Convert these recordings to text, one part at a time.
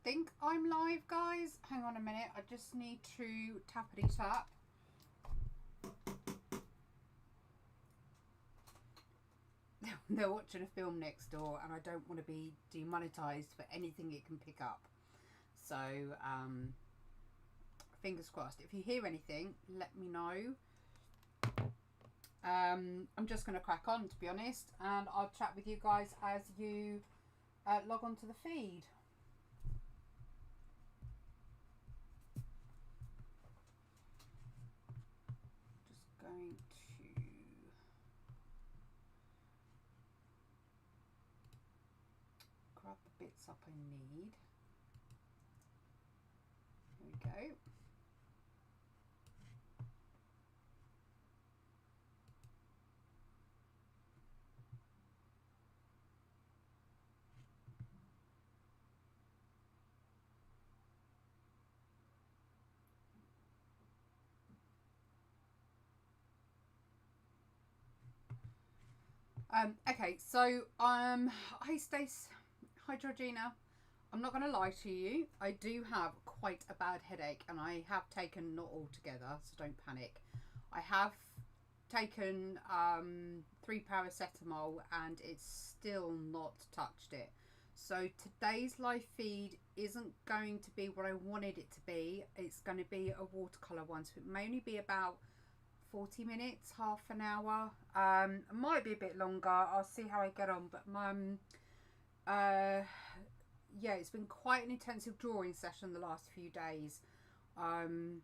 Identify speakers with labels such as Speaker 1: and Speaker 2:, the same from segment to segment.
Speaker 1: think I'm live, guys. Hang on a minute. I just need to tappity tap. They're watching a film next door and I don't want to be demonetized for anything it can pick up. So, fingers crossed. If you hear anything, let me know. I'm just going to crack on, to be honest, and I'll chat with you guys as you log on to the feed. Just going to grab the bits up I need. Here we go. Okay, so hi Stace, hi Georgina. I'm not going to lie to you. I do have quite a bad headache, and I have taken, not all together, so don't panic. I have taken 3 paracetamol, and it's still not touched it. So today's live feed isn't going to be what I wanted it to be. It's going to be a watercolour one, so it may only be about 40 minutes, half an hour. It might be a bit longer. I'll see how I get on. But yeah, it's been quite an intensive drawing session the last few days. And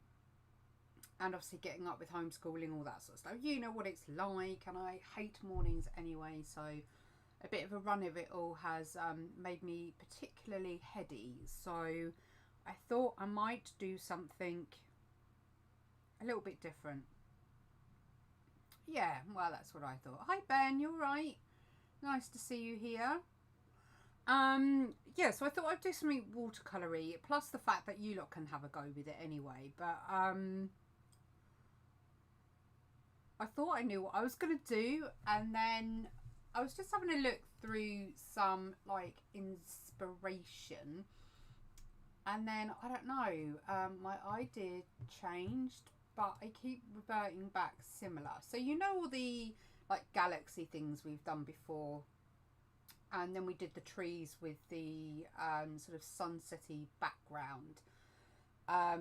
Speaker 1: obviously getting up with homeschooling, all that sort of stuff. You know what it's like, and I hate mornings anyway. So a bit of a run of it all has made me particularly heady. So I thought I might do something a little bit different. Yeah, well, that's what I thought. Hi Ben, you're right. Nice to see you here. Yeah, so I thought I'd do something watercolour-y, plus the fact that you lot can have a go with it anyway. But I thought I knew what I was going to do, and then I was just having a look through some like inspiration, and then I don't know, my idea changed, but I keep reverting back similar. So you know all the like galaxy things we've done before, and then we did the trees with the sort of sunsetty background. I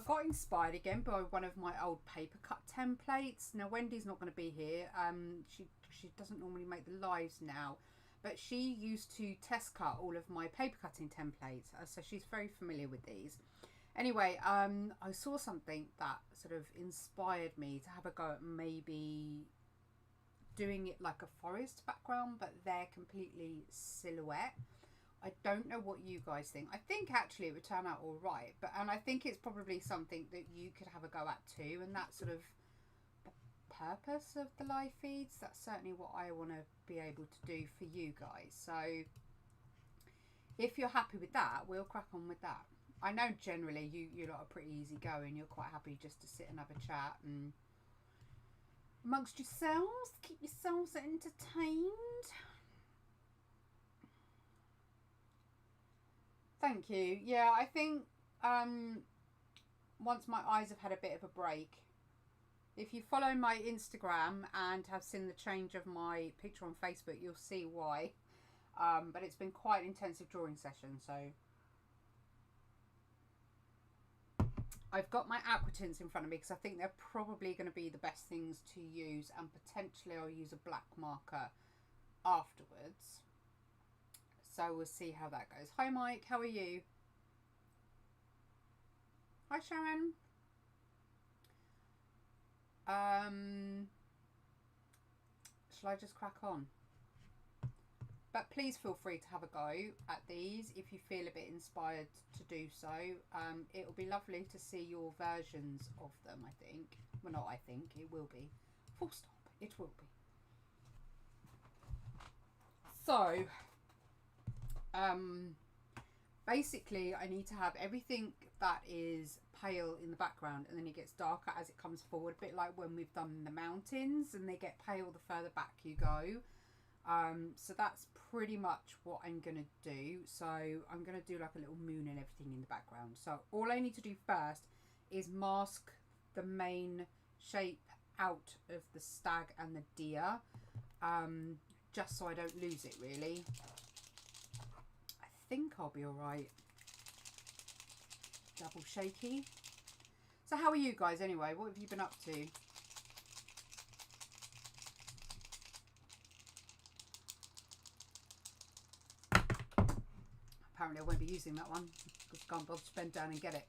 Speaker 1: got inspired again by one of my old paper cut templates. Now Wendy's not going to be here. She doesn't normally make the lives now, but she used to test cut all of my paper cutting templates, so she's very familiar with these. Anyway, I saw something that sort of inspired me to have a go at maybe doing it like a forest background, but they're completely silhouette. I don't know what you guys think. I think actually it would turn out all right, and I think it's probably something that you could have a go at too, and that's sort of the purpose of the live feeds. That's certainly what I want to be able to do for you guys. So if you're happy with that, we'll crack on with that. I know generally you lot are pretty easygoing. You're quite happy just to sit and have a chat and amongst yourselves, keep yourselves entertained. Thank you. Yeah, I think once my eyes have had a bit of a break, if you follow my Instagram and have seen the change of my picture on Facebook, you'll see why. But it's been quite an intensive drawing session, so I've got my aqua tints in front of me because I think they're probably going to be the best things to use, and potentially I'll use a black marker afterwards. So we'll see how that goes. Hi Mike, how are you? Hi Sharon. Shall I just crack on? But please feel free to have a go at these if you feel a bit inspired to do so. It'll be lovely to see your versions of them, I think. Well, not I think, it will be. Full stop, it will be. So, basically I need to have everything that is pale in the background, and then it gets darker as it comes forward, a bit like when we've done the mountains and they get pale the further back you go. So that's pretty much what I'm going to do. So I'm going to do like a little moon and everything in the background. So all I need to do first is mask the main shape out of the stag and the deer, just so I don't lose it really. I think I'll be alright. Double shaky. So how are you guys anyway? What have you been up to? Apparently I won't be using that one because I can't bother to bend down and get it.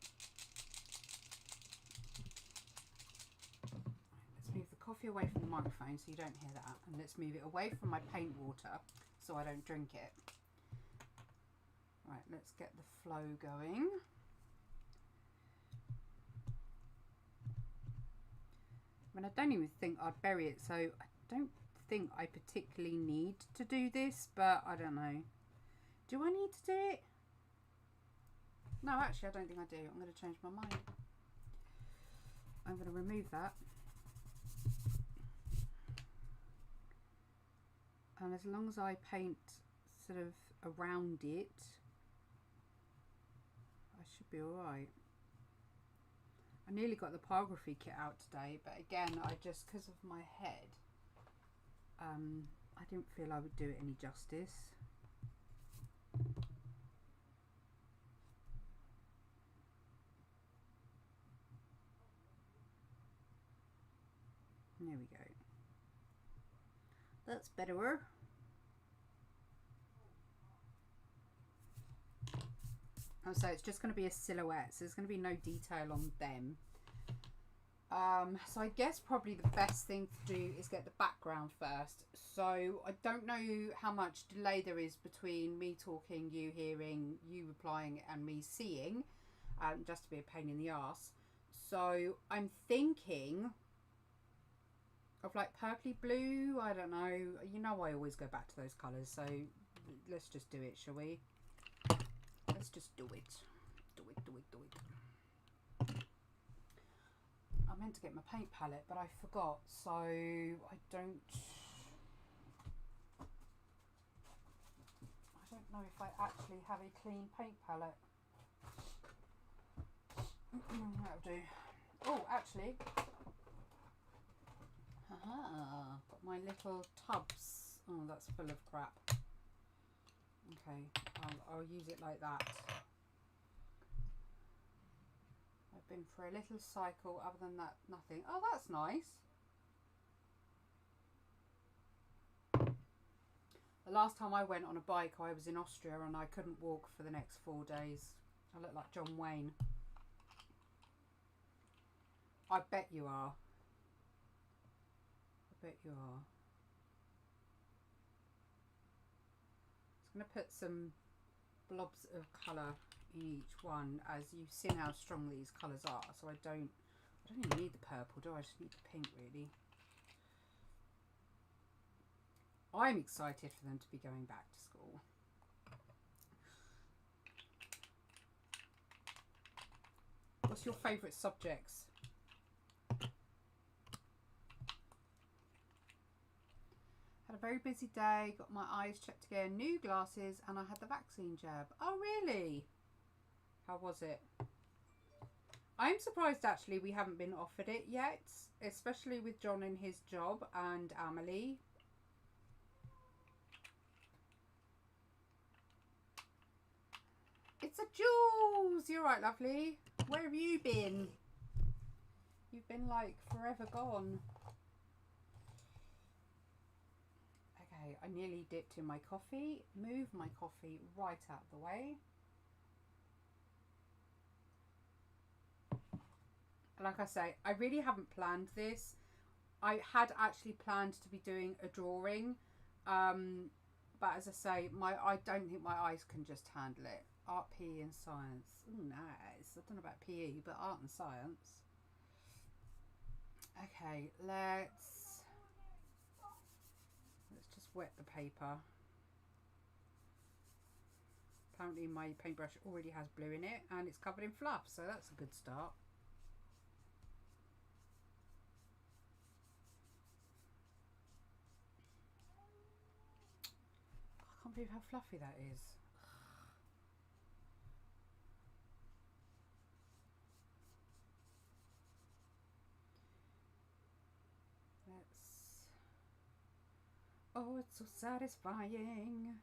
Speaker 1: Let's move the coffee away from the microphone so you don't hear that, and let's move it away from my paint water so I don't drink it. Right, let's get the flow going. I mean, I don't even think I'd bury it, so I don't think I particularly need to do this, but I don't know. Do I need to do it? No, actually, I don't think I do. I'm going to change my mind. I'm going to remove that. And as long as I paint sort of around it, I should be alright. I nearly got the pyrography kit out today, but again, just because of my head, I didn't feel I would do it any justice. There we go. That's better. Oh, so it's just going to be a silhouette, so there's going to be no detail on them. So I guess probably the best thing to do is get the background first. So I don't know how much delay there is between me talking, you hearing, you replying and me seeing, just to be a pain in the ass. So I'm thinking of like purpley blue, I don't know. You know I always go back to those colours, so let's just do it, shall we? Let's just do it. Do it, do it, do it. I meant to get my paint palette, but I forgot, so I don't know if I actually have a clean paint palette. That'll do. Oh, actually, got my little tubs. Oh, that's full of crap. Okay, I'll use it like that. I've been for a little cycle, other than that, nothing. Oh, that's nice. The last time I went on a bike, I was in Austria and I couldn't walk for the next 4 days. I look like John Wayne. I bet you are. I bet you are. I'm going to put some blobs of colour in each one, as you've seen how strong these colours are. So I don't even need the purple, do I? I just need the pink, really. I'm excited for them to be going back to school. What's your favourite subjects? Had a very busy day, got my eyes checked again, new glasses, and I had the vaccine jab. Oh, really? How was it? I'm surprised actually we haven't been offered it yet, especially with John and his job and Amelie. It's a Jules! You're right, lovely. Where have you been? You've been like forever gone. Okay, I nearly dipped in my coffee. Move my coffee right out of the way. Like I say, I really haven't planned this. I had actually planned to be doing a drawing, but as I say, I don't think my eyes can just handle it. Art, PE and science. Ooh, nice. I don't know about PE, but art and science. Okay, let's just wet the paper. Apparently my paintbrush already has blue in it and it's covered in fluff, so that's a good start. can't believe how fluffy that is. Oh, it's so satisfying.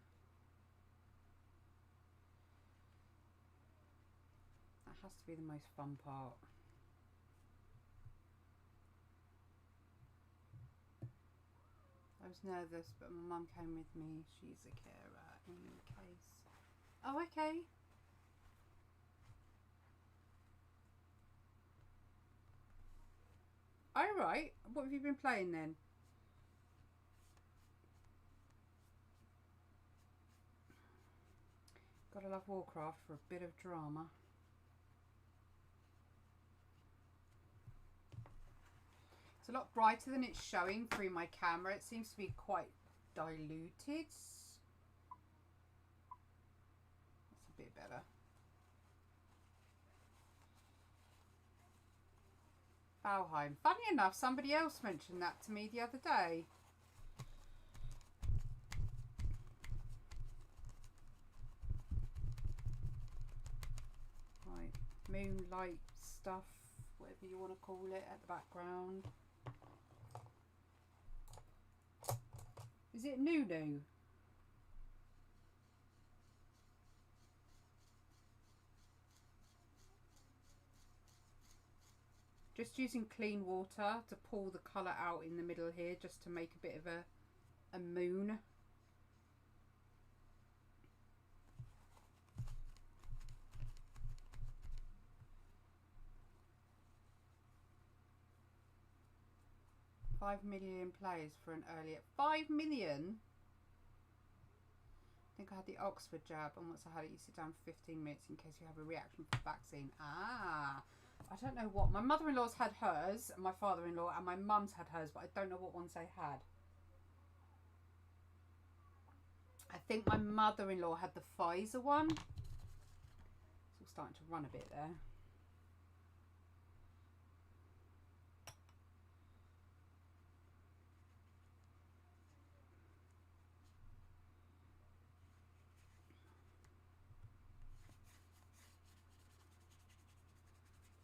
Speaker 1: That has to be the most fun part. I was nervous, but my mum came with me. She's a carer in case. Oh, okay. All right. What have you been playing then? Gotta love Warcraft for a bit of drama. It's a lot brighter than it's showing through my camera. It seems to be quite diluted. That's a bit better. Valheim. Funny enough, somebody else mentioned that to me the other day. Right, moonlight stuff, whatever you want to call it, at the background. Is it Nunu? Just using clean water to pull the colour out in the middle here, just to make a bit of a moon. $5 million plays for an earlier. 5 million? I think I had the Oxford jab, and once I had it, you sit down for 15 minutes in case you have a reaction for the vaccine. Ah, I don't know what. My mother-in-law's had hers, and my father-in-law, and my mum's had hers, but I don't know what ones they had. I think my mother-in-law had the Pfizer one. It's all starting to run a bit there.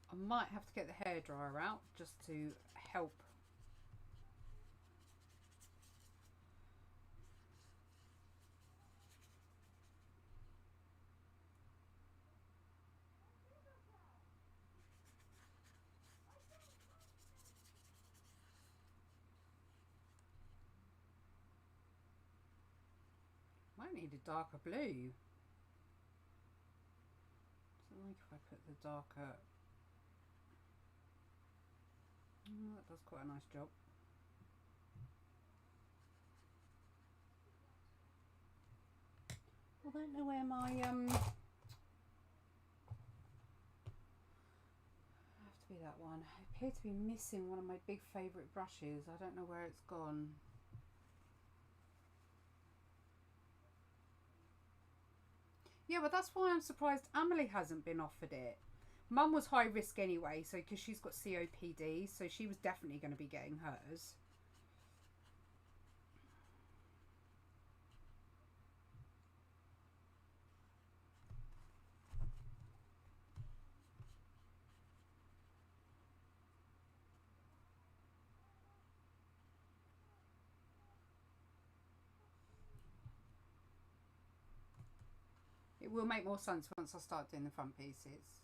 Speaker 1: I might have to get the hairdryer out just to help. Might need a darker blue. Doesn't like if I put the darker. Oh, that does quite a nice job. I don't know where my have to be that one. I appear to be missing one of my big favourite brushes. I don't know where it's gone. Yeah, but that's why I'm surprised Amelie hasn't been offered it. Mum was high risk anyway, so because she's got COPD, so she was definitely going to be getting hers. It will make more sense once I start doing the front pieces.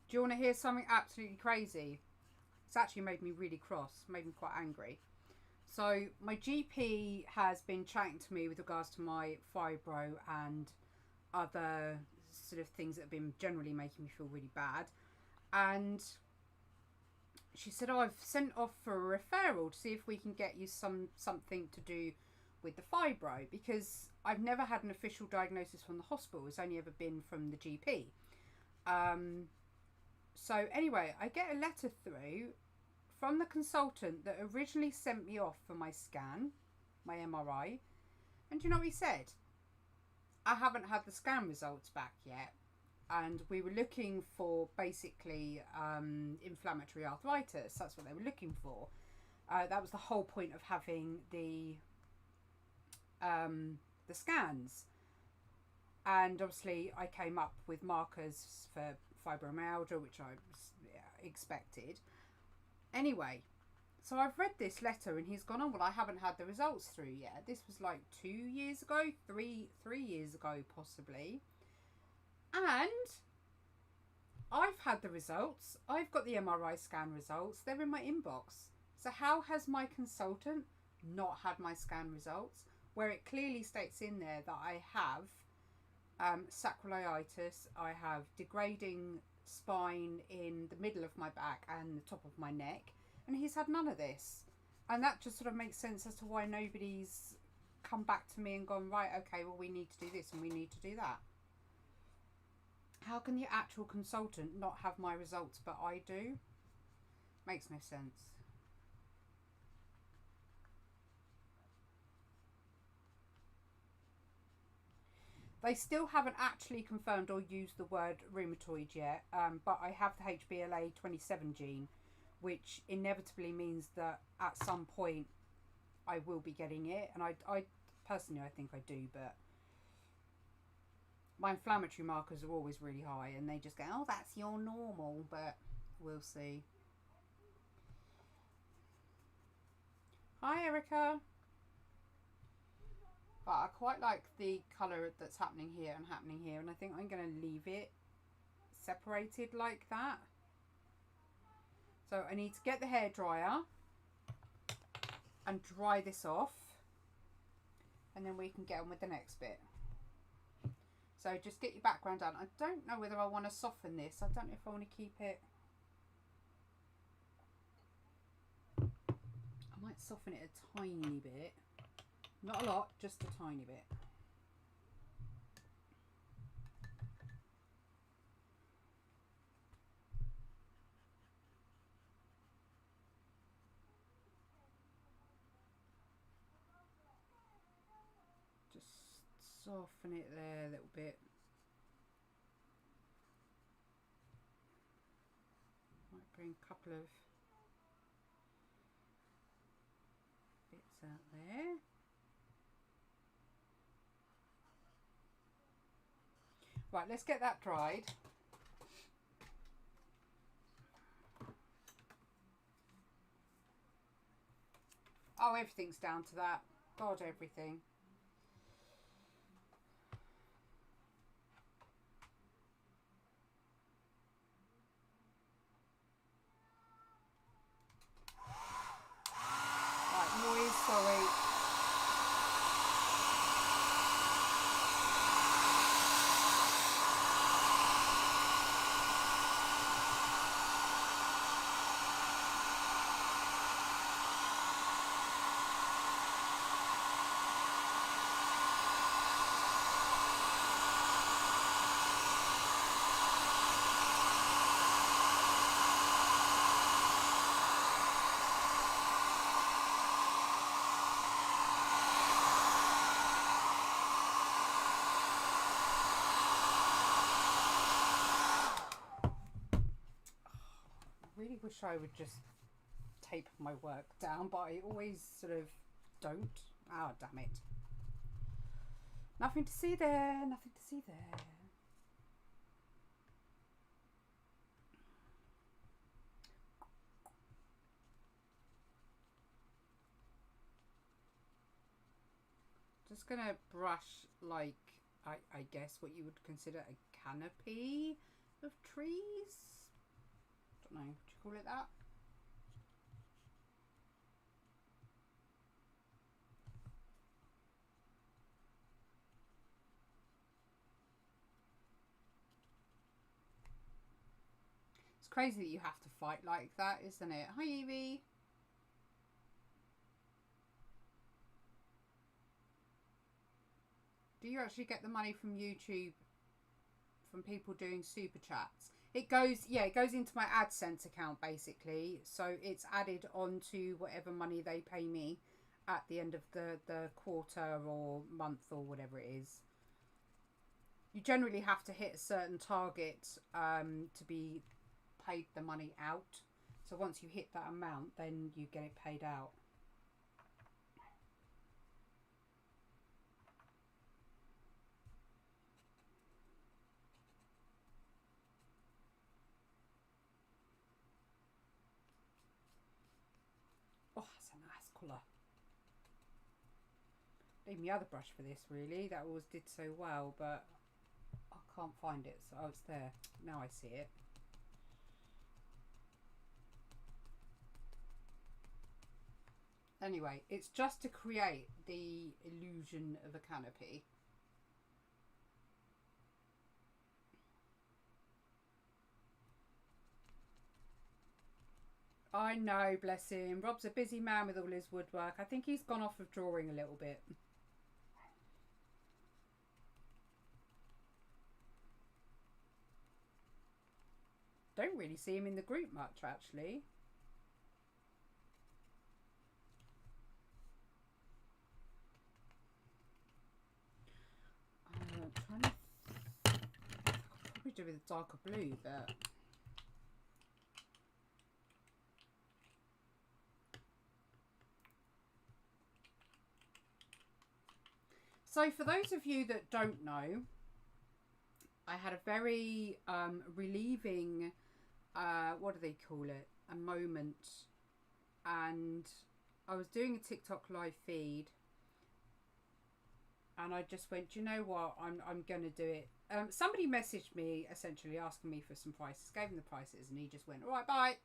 Speaker 1: Do you want to hear something absolutely crazy? It's actually made me really cross, made me quite angry. So my GP has been chatting to me with regards to my fibro and other sort of things that have been generally making me feel really bad. And she said, oh, I've sent off for a referral to see if we can get you something to do with the fibro, because I've never had an official diagnosis from the hospital. It's only ever been from the GP. So anyway, I get a letter through from the consultant that originally sent me off for my scan, my MRI. And do you know what he said? I haven't had the scan results back yet. And we were looking for basically inflammatory arthritis. That's what they were looking for. That was the whole point of having the scans. And obviously I came up with markers for fibromyalgia, which I expected. Anyway, so I've read this letter and he's gone, oh, well, I haven't had the results through yet. This was like 2 years ago, three years ago, possibly. And I've had the results. I've got the MRI scan results. They're in my inbox. So how has my consultant not had my scan results, where it clearly states in there that I have sacroiliitis, I have degrading spine in the middle of my back and the top of my neck, and he's had none of this. And that just sort of makes sense as to why nobody's come back to me and gone, right, okay, well, we need to do this and we need to do that. How can the actual consultant not have my results but I do? Makes no sense. They still haven't actually confirmed or used the word rheumatoid yet, but I have the HbA27 gene, which inevitably means that at some point I will be getting it. And I personally, I think I do, but my inflammatory markers are always really high and they just go, oh, that's your normal, but we'll see. Hi, Erica. But I quite like the colour that's happening here, and I think I'm going to leave it separated like that. So I need to get the hairdryer and dry this off, and then we can get on with the next bit. So just get your background done. I don't know whether I want to soften this. I don't know if I want to keep it. I might soften it a tiny bit. Not a lot, just a tiny bit. Just soften it there a little bit. Might bring a couple of bits out there. Right, let's get that dried. Oh, everything's down to that. God, everything. Right, noise, sorry. Wish I would just tape my work down, but I always sort of don't. Ah, oh, damn it. Nothing to see there, nothing to see there. Just gonna brush like, I guess what you would consider a canopy of trees. Don't know, would you call it that? It's crazy that you have to fight like that, isn't it? Hi, Evie. Do you actually get the money from YouTube from people doing super chats? It goes, yeah, it goes into my AdSense account basically. So it's added onto whatever money they pay me at the end of the quarter or month or whatever it is. You generally have to hit a certain target to be paid the money out. So once you hit that amount, then you get it paid out. Oh, that's a nice colour. Need my other brush for this, really. That always did so well, but I can't find it. So, oh, it's there. Now I see it. Anyway, it's just to create the illusion of a canopy. I know, bless him. Rob's a busy man with all his woodwork. I think he's gone off of drawing a little bit. Don't really see him in the group much, actually. I'm trying to... I could probably do with a darker blue, but... So for those of you that don't know, I had a very relieving, what do they call it, a moment, and I was doing a TikTok live feed, and I just went, do you know what, I'm going to do it. Somebody messaged me essentially asking me for some prices, gave him the prices, and he just went, all right, bye.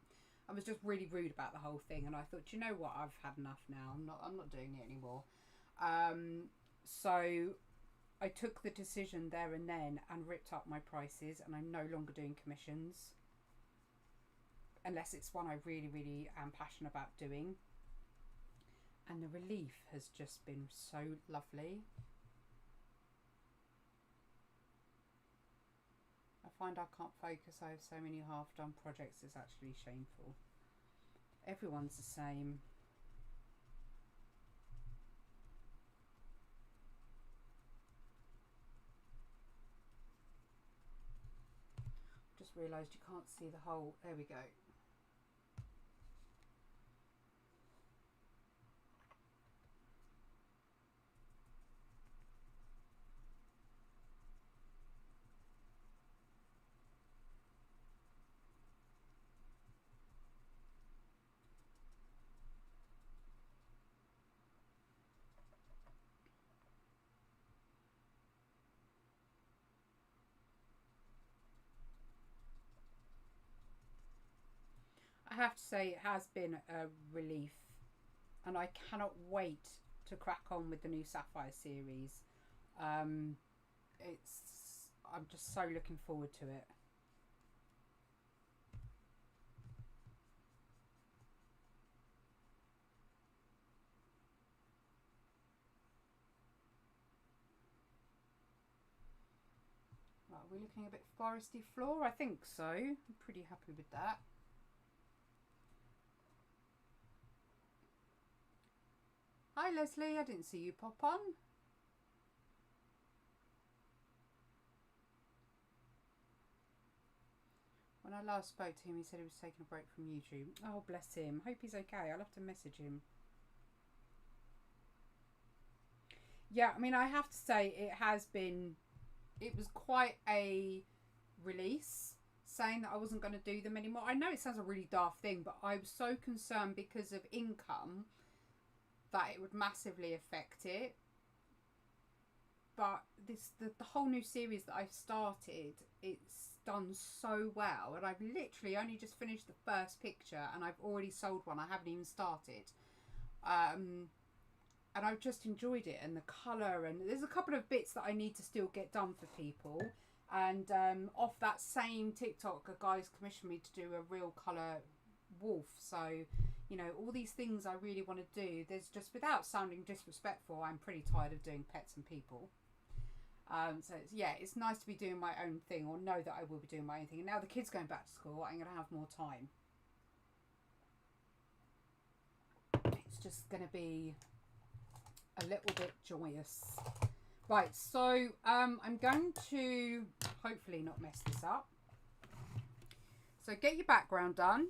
Speaker 1: I was just really rude about the whole thing, and I thought, do you know what, I've had enough now. I'm not doing it anymore. So I took the decision there and then and ripped up my prices, and I'm no longer doing commissions unless it's one I really, really am passionate about doing. And the relief has just been so lovely. I find I can't focus. I have so many half-done projects. It's actually shameful. Everyone's the same. Just realised you can't see the whole. There we go. I have to say it has been a relief, and I cannot wait to crack on with the new Sapphire series. I'm just so looking forward to it. Right, are we looking a bit foresty floor? I think so. I'm pretty happy with that. Hi Leslie, I didn't see you pop on. When I last spoke to him, he said he was taking a break from YouTube. Oh, bless him. Hope he's okay. I'll have to message him. Yeah, I mean, I have to say it was quite a release, saying that I wasn't going to do them anymore. I know it sounds a really daft thing, but I was so concerned because of income that it would massively affect it. But the whole new series that I've started, it's done so well, and I've literally only just finished the first picture and I've already sold one. I haven't even started. And I've just enjoyed it, and the colour, and there's a couple of bits that I need to still get done for people. And off that same TikTok, a guy's commissioned me to do a real colour wolf. So, you know, all these things I really want to do. There's just, without sounding disrespectful, I'm pretty tired of doing pets and people. So it's nice to be doing my own thing, or know that I will be doing my own thing. And now the kids going back to school, I'm going to have more time. It's just going to be a little bit joyous. Right, so I'm going to hopefully not mess this up. So get your background done.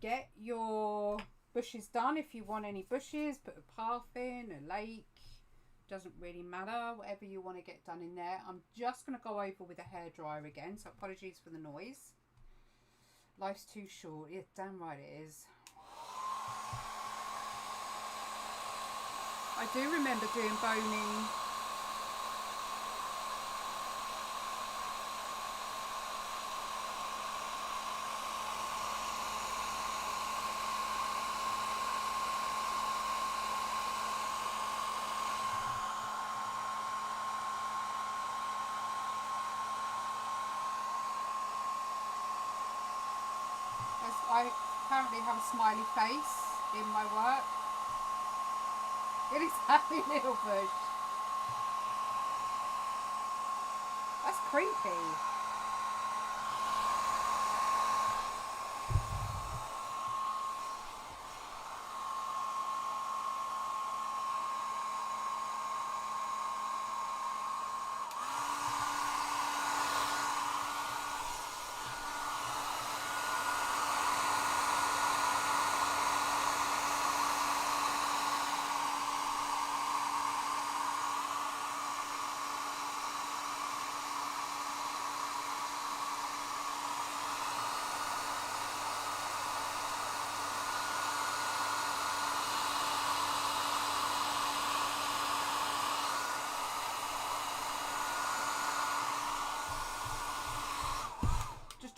Speaker 1: get your bushes done. If you want any bushes, put a path in, a lake, doesn't really matter, whatever you want to get done in there. I'm just going to go over with a hairdryer again, so apologies for the noise. Life's too short. Yeah, damn right it is. I do remember doing boning. I apparently have a smiley face in my work. It is happy little bush. That's creepy.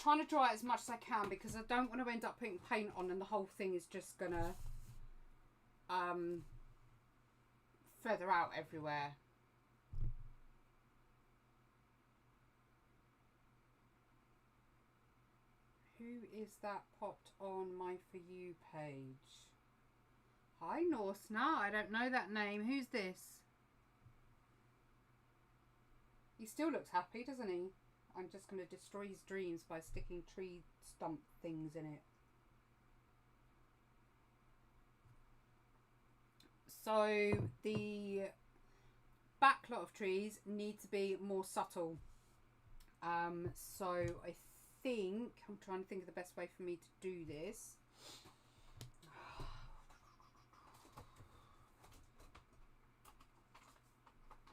Speaker 1: Trying to dry it as much as I can because I don't want to end up putting paint on and the whole thing is just gonna feather out everywhere. Who is that popped on my For You page? Hi Norsna, I don't know that name. Who's this? He still looks happy, doesn't he? I'm just going to destroy his dreams by sticking tree stump things in it. So the back lot of trees need to be more subtle. So I think, I'm trying to think of the best way for me to do this.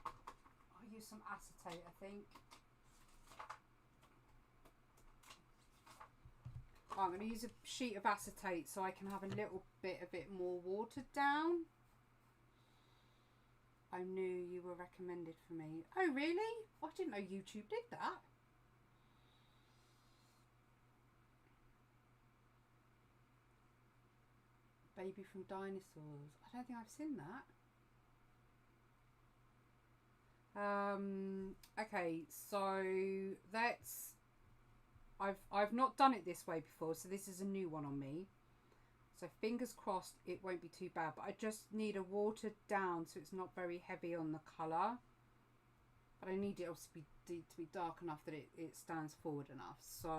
Speaker 1: I'll use some acetate, I think. I'm going to use a sheet of acetate so I can have a little bit of it more watered down. I knew you were recommended for me. Oh, really? I didn't know YouTube did that. Baby from Dinosaurs. I don't think I've seen that. Okay, so that's... I've not done it this way before, so this is a new one on me. So fingers crossed it won't be too bad, but I just need a watered down so it's not very heavy on the colour. But I need it obviously to be dark enough that it stands forward enough. So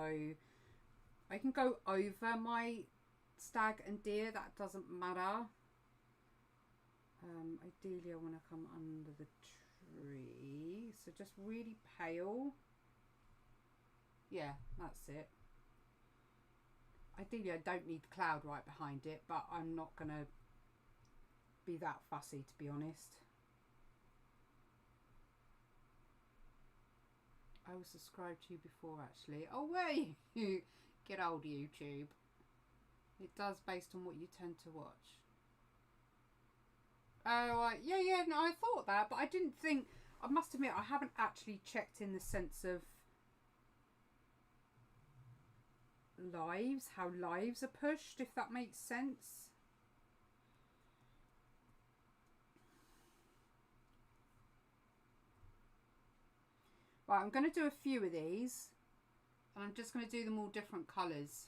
Speaker 1: I can go over my stag and deer, that doesn't matter. Ideally I want to come under the tree, so just really pale. Yeah, that's it. Ideally I don't need the cloud right behind it, but I'm not going to be that fussy, to be honest. I was subscribed to you before, actually. Oh, wait! Get old, YouTube. It does based on what you tend to watch. Oh, yeah, no, I thought that, but I didn't think... I must admit, I haven't actually checked in the sense of lives, how lives are pushed, if that makes sense. Right, I'm going to do a few of these, and I'm just going to do them all different colours.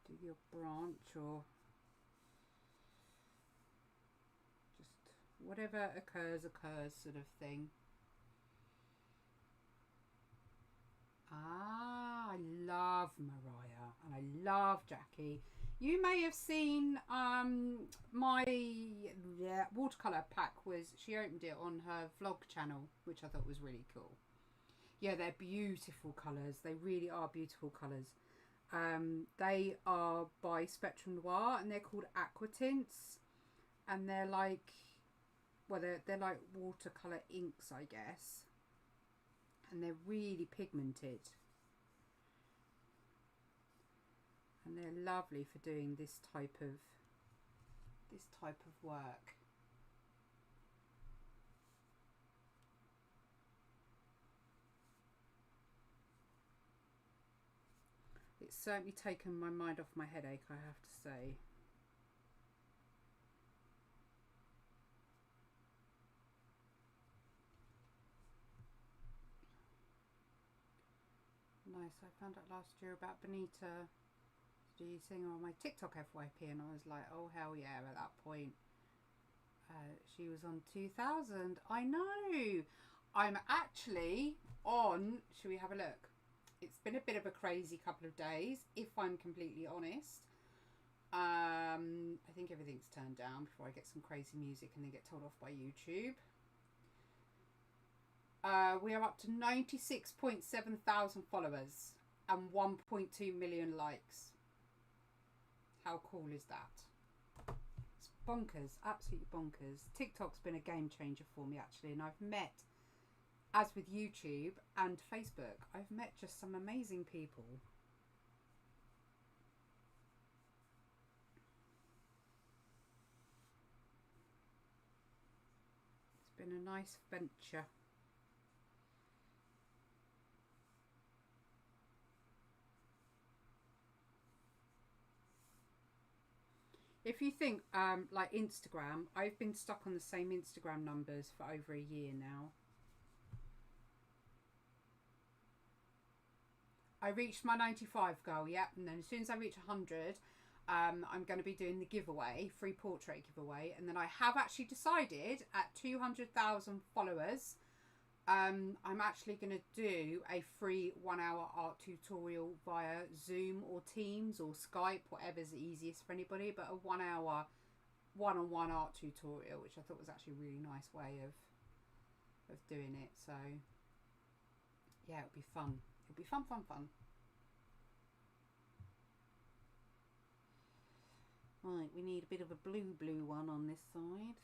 Speaker 1: Do your branch or just whatever occurs sort of thing. Ah, I love Mariah and I love Jackie. You may have seen my watercolour pack. She opened it on her vlog channel, which I thought was really cool. Yeah, they're beautiful colours. They really are beautiful colours. They are by Spectrum Noir, and they're called aqua tints, and they're like, well, they're like watercolour inks, I guess, and they're really pigmented. And they're lovely for doing this type of work. It's certainly taken my mind off my headache, I have to say. Nice. I found out last year about Benita seeing her on my TikTok FYP, and I was like, oh hell yeah, at that point. She was on 2000. I know. I'm actually on, should we have a look? It's been a bit of a crazy couple of days, if I'm completely honest. I think everything's turned down before I get some crazy music and then get told off by YouTube. We are up to 96.7 thousand followers and 1.2 million likes. How cool is that? It's bonkers, absolutely bonkers. TikTok's been a game changer for me, actually, and I've met, as with YouTube and Facebook, I've met just some amazing people. It's been a nice venture. If you think like Instagram, I've been stuck on the same Instagram numbers for over a year now. I reached my 95 goal, yep, and then as soon as I reach 100, I'm going to be doing the giveaway, free portrait giveaway, and then I have actually decided at 200,000 followers, I'm actually going to do a free 1 hour art tutorial via Zoom or Teams or Skype, whatever's easiest for anybody, but a 1 hour one-on-one art tutorial, which I thought was actually a really nice way of doing it. So yeah, it'll be fun. It'll be fun. Right, we need a bit of a blue one on this side.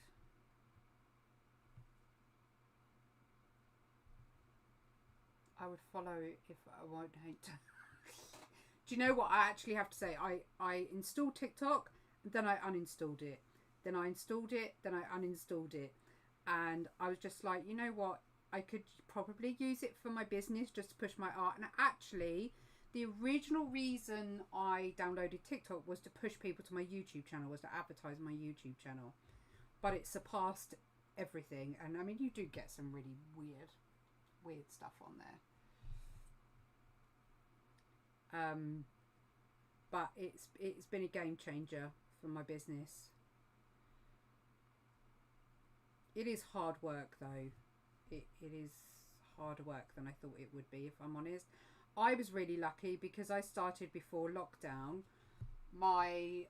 Speaker 1: I would follow if I won't hate. Do you know what I actually have to say? I installed TikTok, then I uninstalled it. Then I installed it, then I uninstalled it. And I was just like, you know what? I could probably use it for my business, just to push my art. And actually, the original reason I downloaded TikTok was to push people to my YouTube channel, was to advertise my YouTube channel. But it surpassed everything. And I mean, you do get some really weird stuff on there. But it's been a game changer for my business. It is hard work though. It is harder work than I thought it would be, if I'm honest. I was really lucky because I started before lockdown. My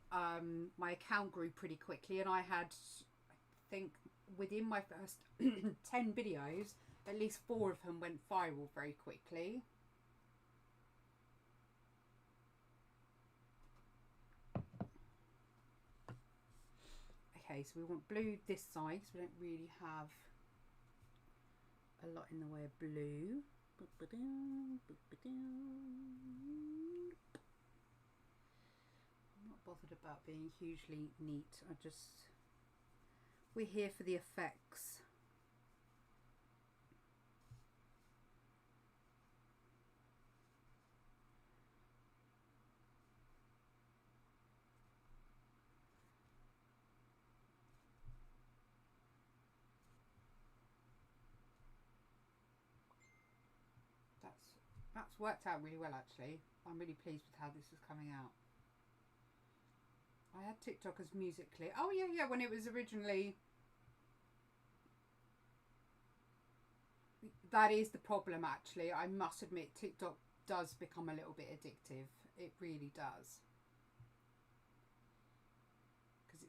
Speaker 1: my account grew pretty quickly, and I had, I think, within my first 10 videos, at least 4 of them went viral very quickly. Okay, so we want blue this side, because we don't really have a lot in the way of blue. I'm not bothered about being hugely neat. We're here for the effects. That's worked out really well, actually. I'm really pleased with how this is coming out. I had TikTok as Musical.ly. Oh yeah, when it was originally. That is the problem, actually. I must admit, TikTok does become a little bit addictive. It really does.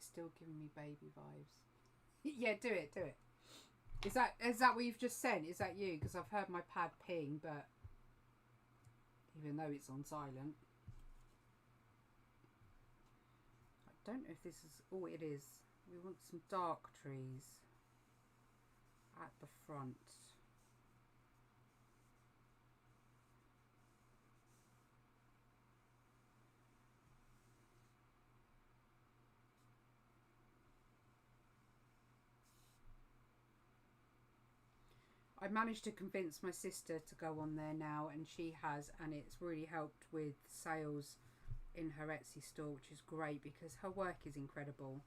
Speaker 1: It's still giving me baby vibes. Yeah, do it, do it. Is that what you've just sent? Is that you? Because I've heard my pad ping, but even though it's on silent. I don't know if this is... Oh, it is. We want some dark trees at the front. I managed to convince my sister to go on there now, and she has, and it's really helped with sales in her Etsy store, which is great because her work is incredible.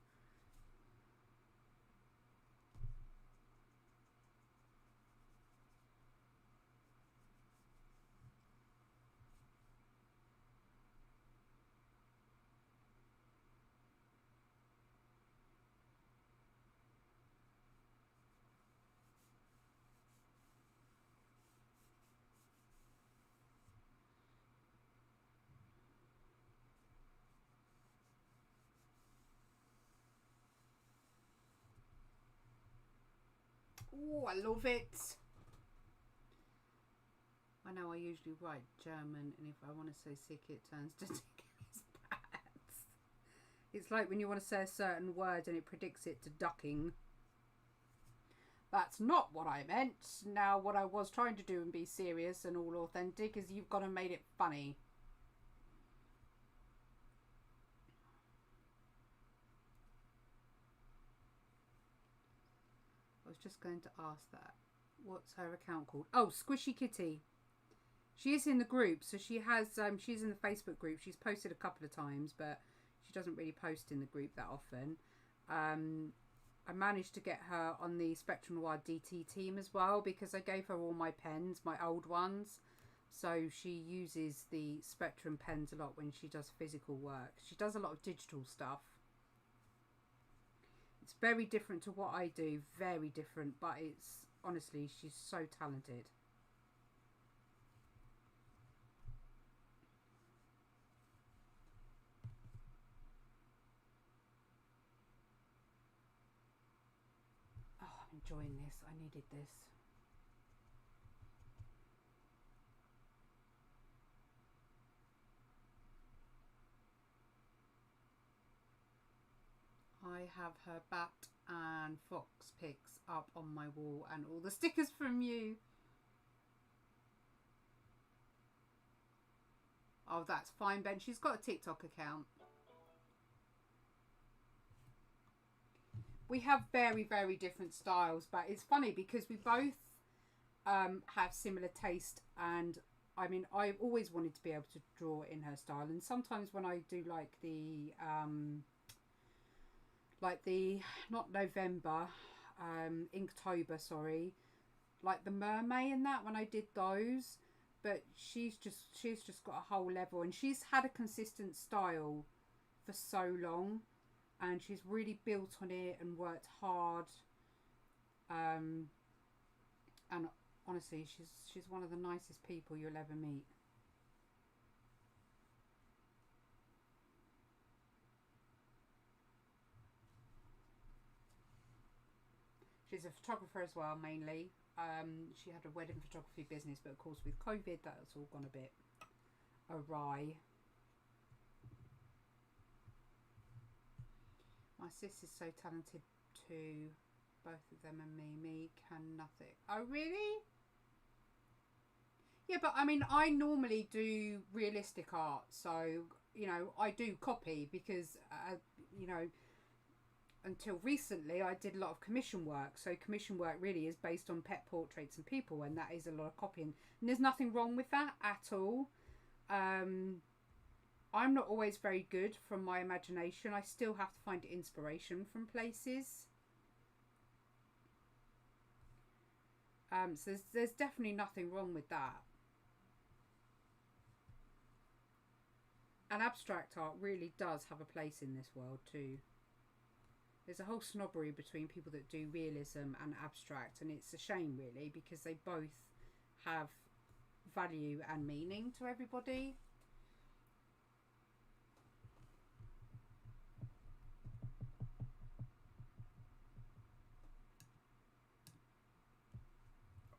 Speaker 1: Oh, I love it. I know I usually write German, and if I want to say sick, it turns to ticklies bats. It's like when you want to say a certain word and it predicts it to ducking. That's not what I meant. Now, what I was trying to do and be serious and all authentic is you've gone and made it funny. I was just going to ask that. What's her account called? Oh, Squishy Kitty. She is in the group, so she has. She's in the Facebook group. She's posted a couple of times, but she doesn't really post in the group that often. I managed to get her on the Spectrum Noir DT team as well because I gave her all my pens, my old ones. So she uses the Spectrum pens a lot when she does physical work. She does a lot of digital stuff. It's very different to what I do, very different, but it's, honestly, she's so talented. Oh, I'm enjoying this. I needed this. I have her bat and fox pics up on my wall and all the stickers from you. Oh, that's fine, Ben. She's got a TikTok account. We have very, very different styles, but it's funny because we both have similar taste, and I mean, I've always wanted to be able to draw in her style, and sometimes when I do like the not November, Inktober, sorry, like the mermaid and that, when I did those, but she's just got a whole level, and she's had a consistent style for so long, and she's really built on it and worked hard, and honestly, she's one of the nicest people you'll ever meet. She's a photographer as well, mainly. She had a wedding photography business, but of course with COVID, that's all gone a bit awry. My sis is so talented too. Both of them and me can nothing. Oh, really? Yeah, but I mean, I normally do realistic art, so, you know, I do copy because, you know, until recently I did a lot of commission work. So commission work really is based on pet portraits and people, and that is a lot of copying. And there's nothing wrong with that at all. I'm not always very good from my imagination. I still have to find inspiration from places. So there's definitely nothing wrong with that. And abstract art really does have a place in this world too. There's a whole snobbery between people that do realism and abstract, and it's a shame really because they both have value and meaning to everybody.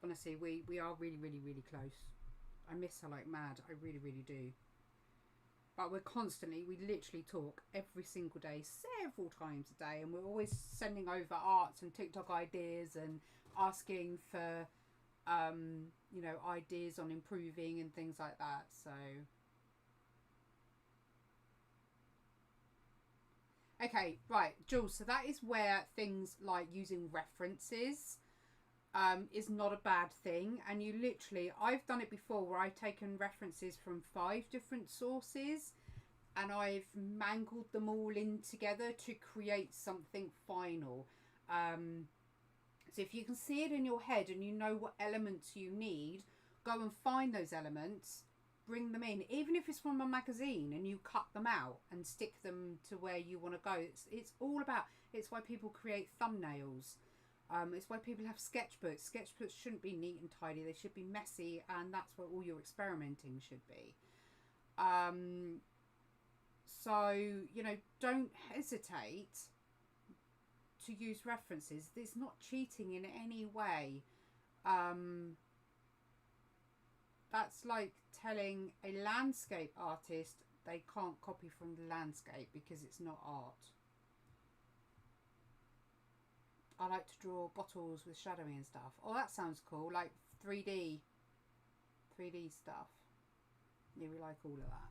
Speaker 1: Honestly, we are really, really, really close. I miss her like mad. I really, really do. But we literally talk every single day, several times a day, and we're always sending over arts and TikTok ideas and asking for, you know, ideas on improving and things like that. So, okay, right, Jules. So that is where things like using references is not a bad thing. And you literally, I've done it before where I've taken references from 5 different sources and I've mangled them all in together to create something final. So if you can see it in your head and you know what elements you need, go and find those elements, bring them in, even if it's from a magazine, and you cut them out and stick them to where you want to go. It's all about, it's why people create thumbnails. It's why people have sketchbooks. Sketchbooks shouldn't be neat and tidy. They should be messy, and that's where all your experimenting should be. So, you know, don't hesitate to use references. It's not cheating in any way. That's like telling a landscape artist they can't copy from the landscape because it's not art. I like to draw bottles with shadowing and stuff. Oh, that sounds cool. Like 3D stuff. Yeah, we like all of that.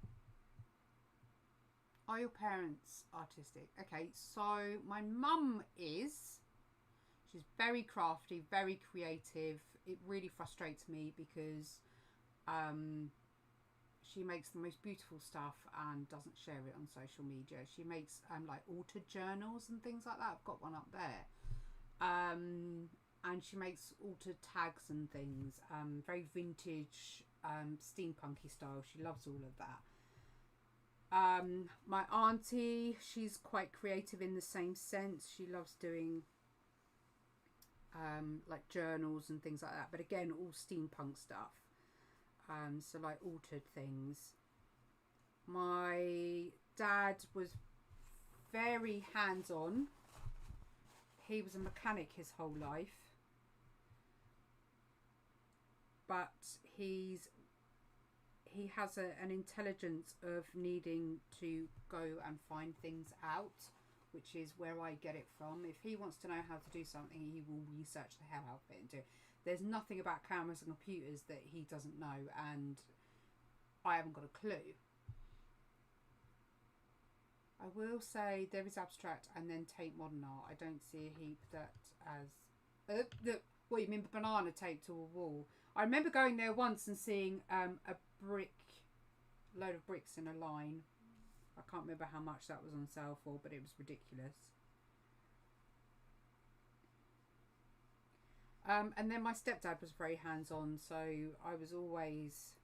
Speaker 1: Are your parents artistic? Okay, so my mum is. She's very crafty, very creative. It really frustrates me because she makes the most beautiful stuff and doesn't share it on social media. She makes like altered journals and things like that. I've got one up there. And she makes altered tags and things. Very vintage, steampunky style. She loves all of that. My auntie, she's quite creative in the same sense. She loves doing like journals and things like that, but again, all steampunk stuff. So like altered things. My dad was very hands-on. He was a mechanic his whole life, but he has an intelligence of needing to go and find things out, which is where I get it from. If he wants to know how to do something, he will research the hell out of it and do it. There's nothing about cameras and computers that he doesn't know, and I haven't got a clue. I will say there is abstract and then tape modern art. I don't see a heap that as... what you mean banana tape to a wall? I remember going there once and seeing a load of bricks in a line. I can't remember how much that was on sale for, but it was ridiculous. And then my stepdad was very hands-on, so I was always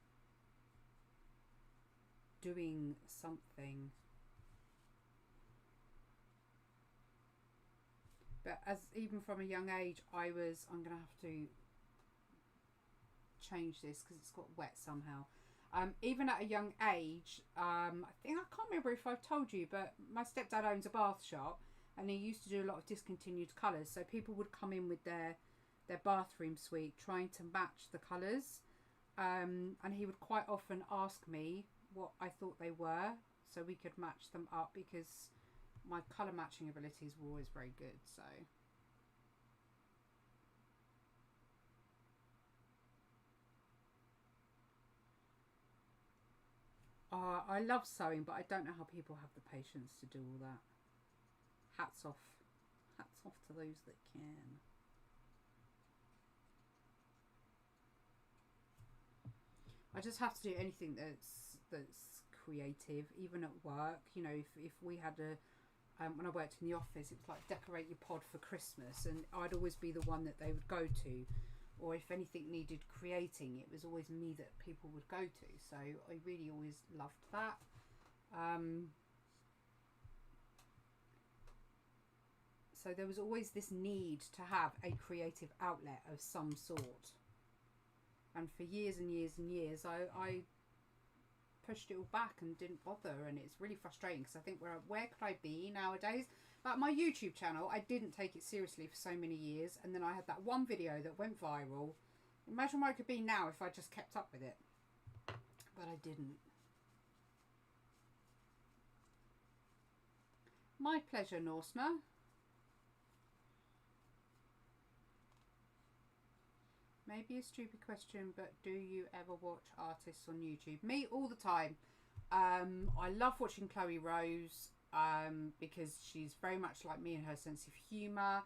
Speaker 1: doing something. But even from a young age, I'm going to have to change this because it's got wet somehow. Even at a young age, I can't remember if I've told you, but my stepdad owns a bath shop and he used to do a lot of discontinued colours. So people would come in with their bathroom suite trying to match the colours. And he would quite often ask me what I thought they were so we could match them up, because my colour matching abilities were always very good. So I love sewing, but I don't know how people have the patience to do all that. Hats off to those that can. I just have to do anything that's creative, even at work. You know, if we had when I worked in the office, it was like decorate your pod for Christmas, and I'd always be the one that they would go to. Or if anything needed creating, it was always me that people would go to. So I really always loved that. So there was always this need to have a creative outlet of some sort. And for years and years and years, I pushed it all back and didn't bother, and it's really frustrating because I think where could I be nowadays? Like my YouTube channel, I didn't take it seriously for so many years, and then I had that one video that went viral, Imagine where I could be now if I just kept up with it. But I didn't. My pleasure, Norsma. Maybe a stupid question, but do you ever watch artists on YouTube? Me, all the time. I love watching Chloe Rose because she's very much like me in her sense of humour.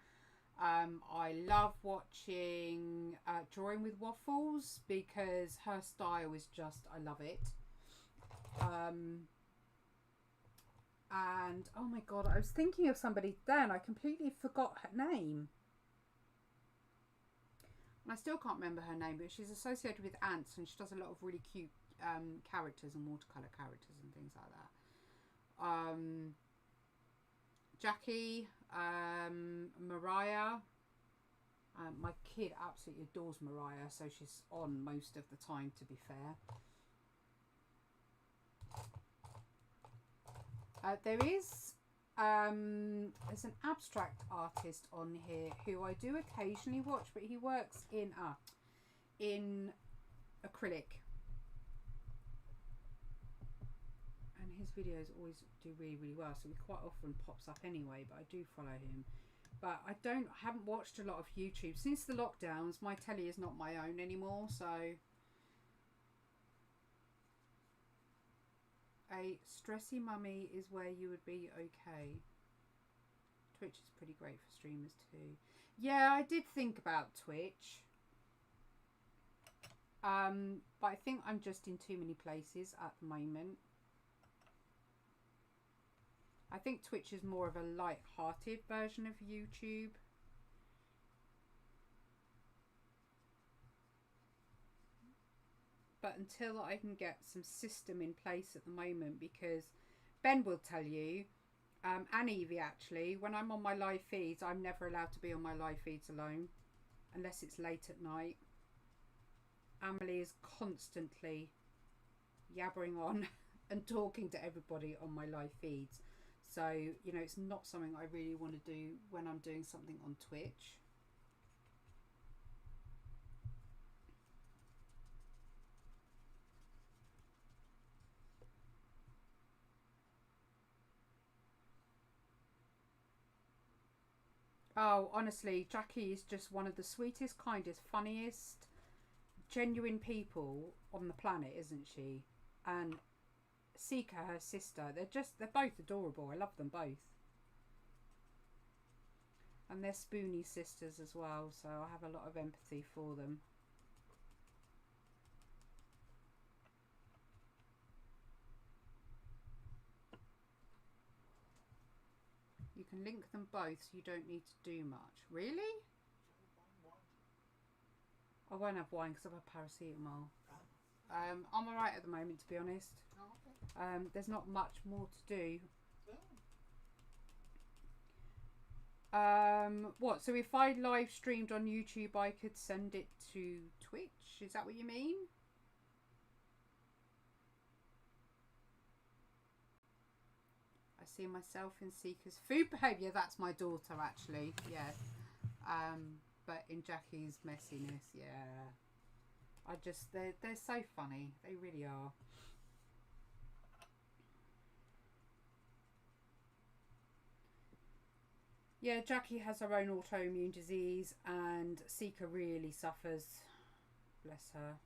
Speaker 1: I love watching Drawing with Waffles because her style is just, I love it. And oh my god, I was thinking of somebody then, I completely forgot her name. And I still can't remember her name, but she's associated with ants and she does a lot of really cute characters and watercolour characters and things like that. Jackie, Mariah. My kid absolutely adores Mariah, so she's on most of the time, to be fair. There's an abstract artist on here who I do occasionally watch, but he works in acrylic, and his videos always do really well, so he quite often pops up anyway, but I do follow him. But I haven't watched a lot of YouTube since the lockdowns. My telly is not my own anymore, so a stressy mummy is where you would be okay. Twitch is pretty great for streamers too. Yeah, I did think about Twitch. But I think I'm just in too many places at the moment. I think Twitch is more of a light-hearted version of YouTube. But until I can get some system in place at the moment, because Ben will tell you, and Evie actually, when I'm on my live feeds, I'm never allowed to be on my live feeds alone, unless it's late at night. Amelie is constantly yabbering on and talking to everybody on my live feeds. So, you know, it's not something I really want to do when I'm doing something on Twitch. Oh, honestly, Jackie is just one of the sweetest, kindest, funniest, genuine people on the planet, isn't she? And Sika, her sister, they're both adorable. I love them both. And they're Spoonie sisters as well, so I have a lot of empathy for them. You can link them both, so you don't need to do much. Really? I won't have wine because I've had paracetamol. I'm alright at the moment, to be honest. There's not much more to do. What? So if I live streamed on YouTube, I could send it to Twitch? Is that what you mean? I see myself in Seeker's food behaviour. That's my daughter, actually. Yeah. But in Jackie's messiness, yeah. They're so funny. They really are. Yeah, Jackie has her own autoimmune disease and Sika really suffers. Bless her.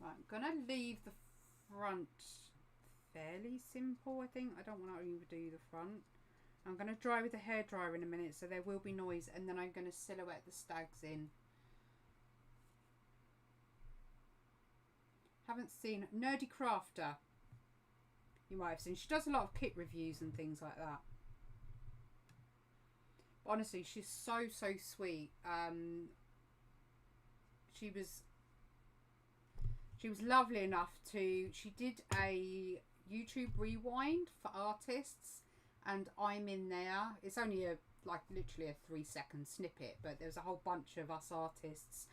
Speaker 1: Right, I'm going to leave the front fairly simple, I think. I don't want to overdo the front. I'm going to dry with the hairdryer in a minute, so there will be noise, and then I'm going to silhouette the stags in. Haven't seen Nerdy Crafter. You might have seen. She does a lot of kit reviews and things like that. Honestly, she's so sweet. She was lovely enough to. She did a YouTube rewind for artists, and I'm in there. It's only literally a 3-second snippet, but there's a whole bunch of us artists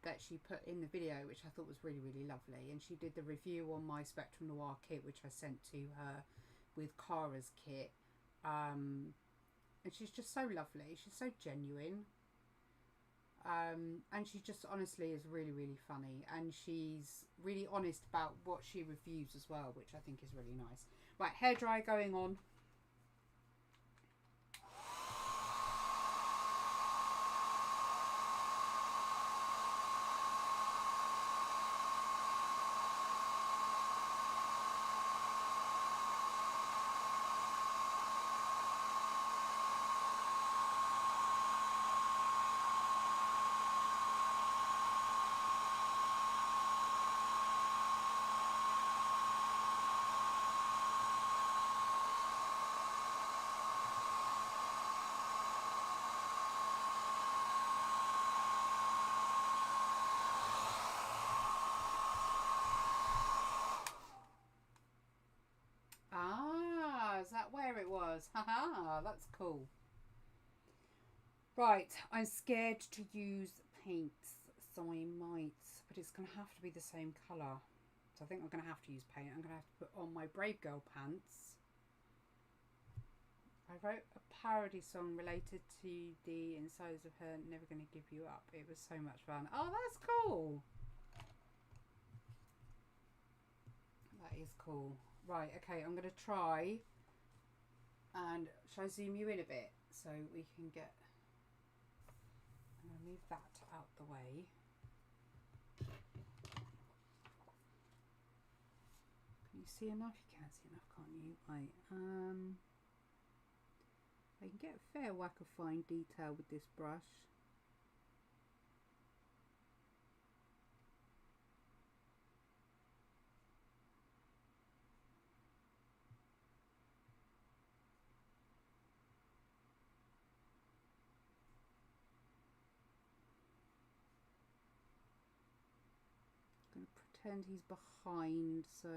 Speaker 1: that she put in the video, which I thought was really lovely. And she did the review on my Spectrum Noir kit, which I sent to her with Kara's kit. And she's just so lovely. She's so genuine. And she just honestly is really, really funny. And she's really honest about what she reviews as well, which I think is really nice. Right, hairdryer going on. Is that where it was? Haha, that's cool. Right, I'm scared to use paints, so I might, but it's going to have to be the same colour. So I think I'm going to have to use paint. I'm going to have to put on my Brave Girl pants. I wrote a parody song related to the insides of her Never Gonna Give You Up. It was so much fun. Oh, that's cool. That is cool. Right, okay, I'm going to try. And shall I zoom you in a bit so we can get... I'm going to move that out the way. Can you see enough? You can see enough, can't you? Right. I can get a fair whack of fine detail with this brush. I'm going to pretend he's behind, so...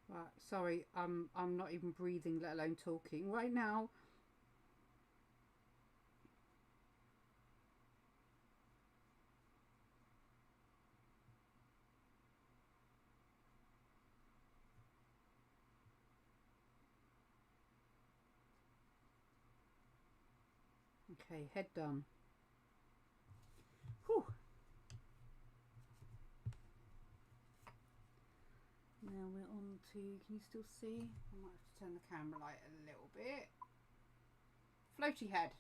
Speaker 1: Right, sorry, I'm not even breathing, let alone talking right now. Okay, head done. Whew. Now we're on to, can you still see? I might have to turn the camera light a little bit. Floaty head.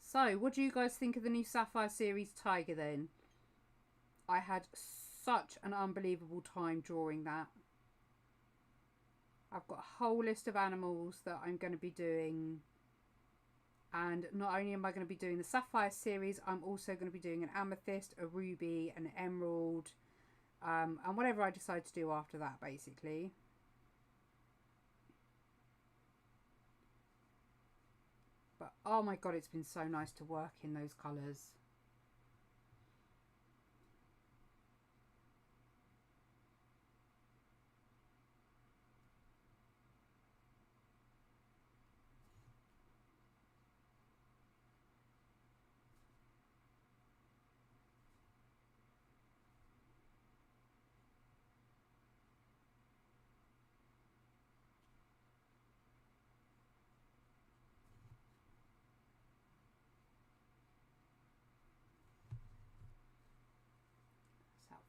Speaker 1: So, what do you guys think of the new Sapphire series Tiger then? I had such an unbelievable time drawing that. I've got a whole list of animals that I'm going to be doing. And not only am I going to be doing the Sapphire series, I'm also going to be doing an Amethyst, a Ruby, an Emerald, and whatever I decide to do after that, basically. But oh my god, it's been so nice to work in those colours.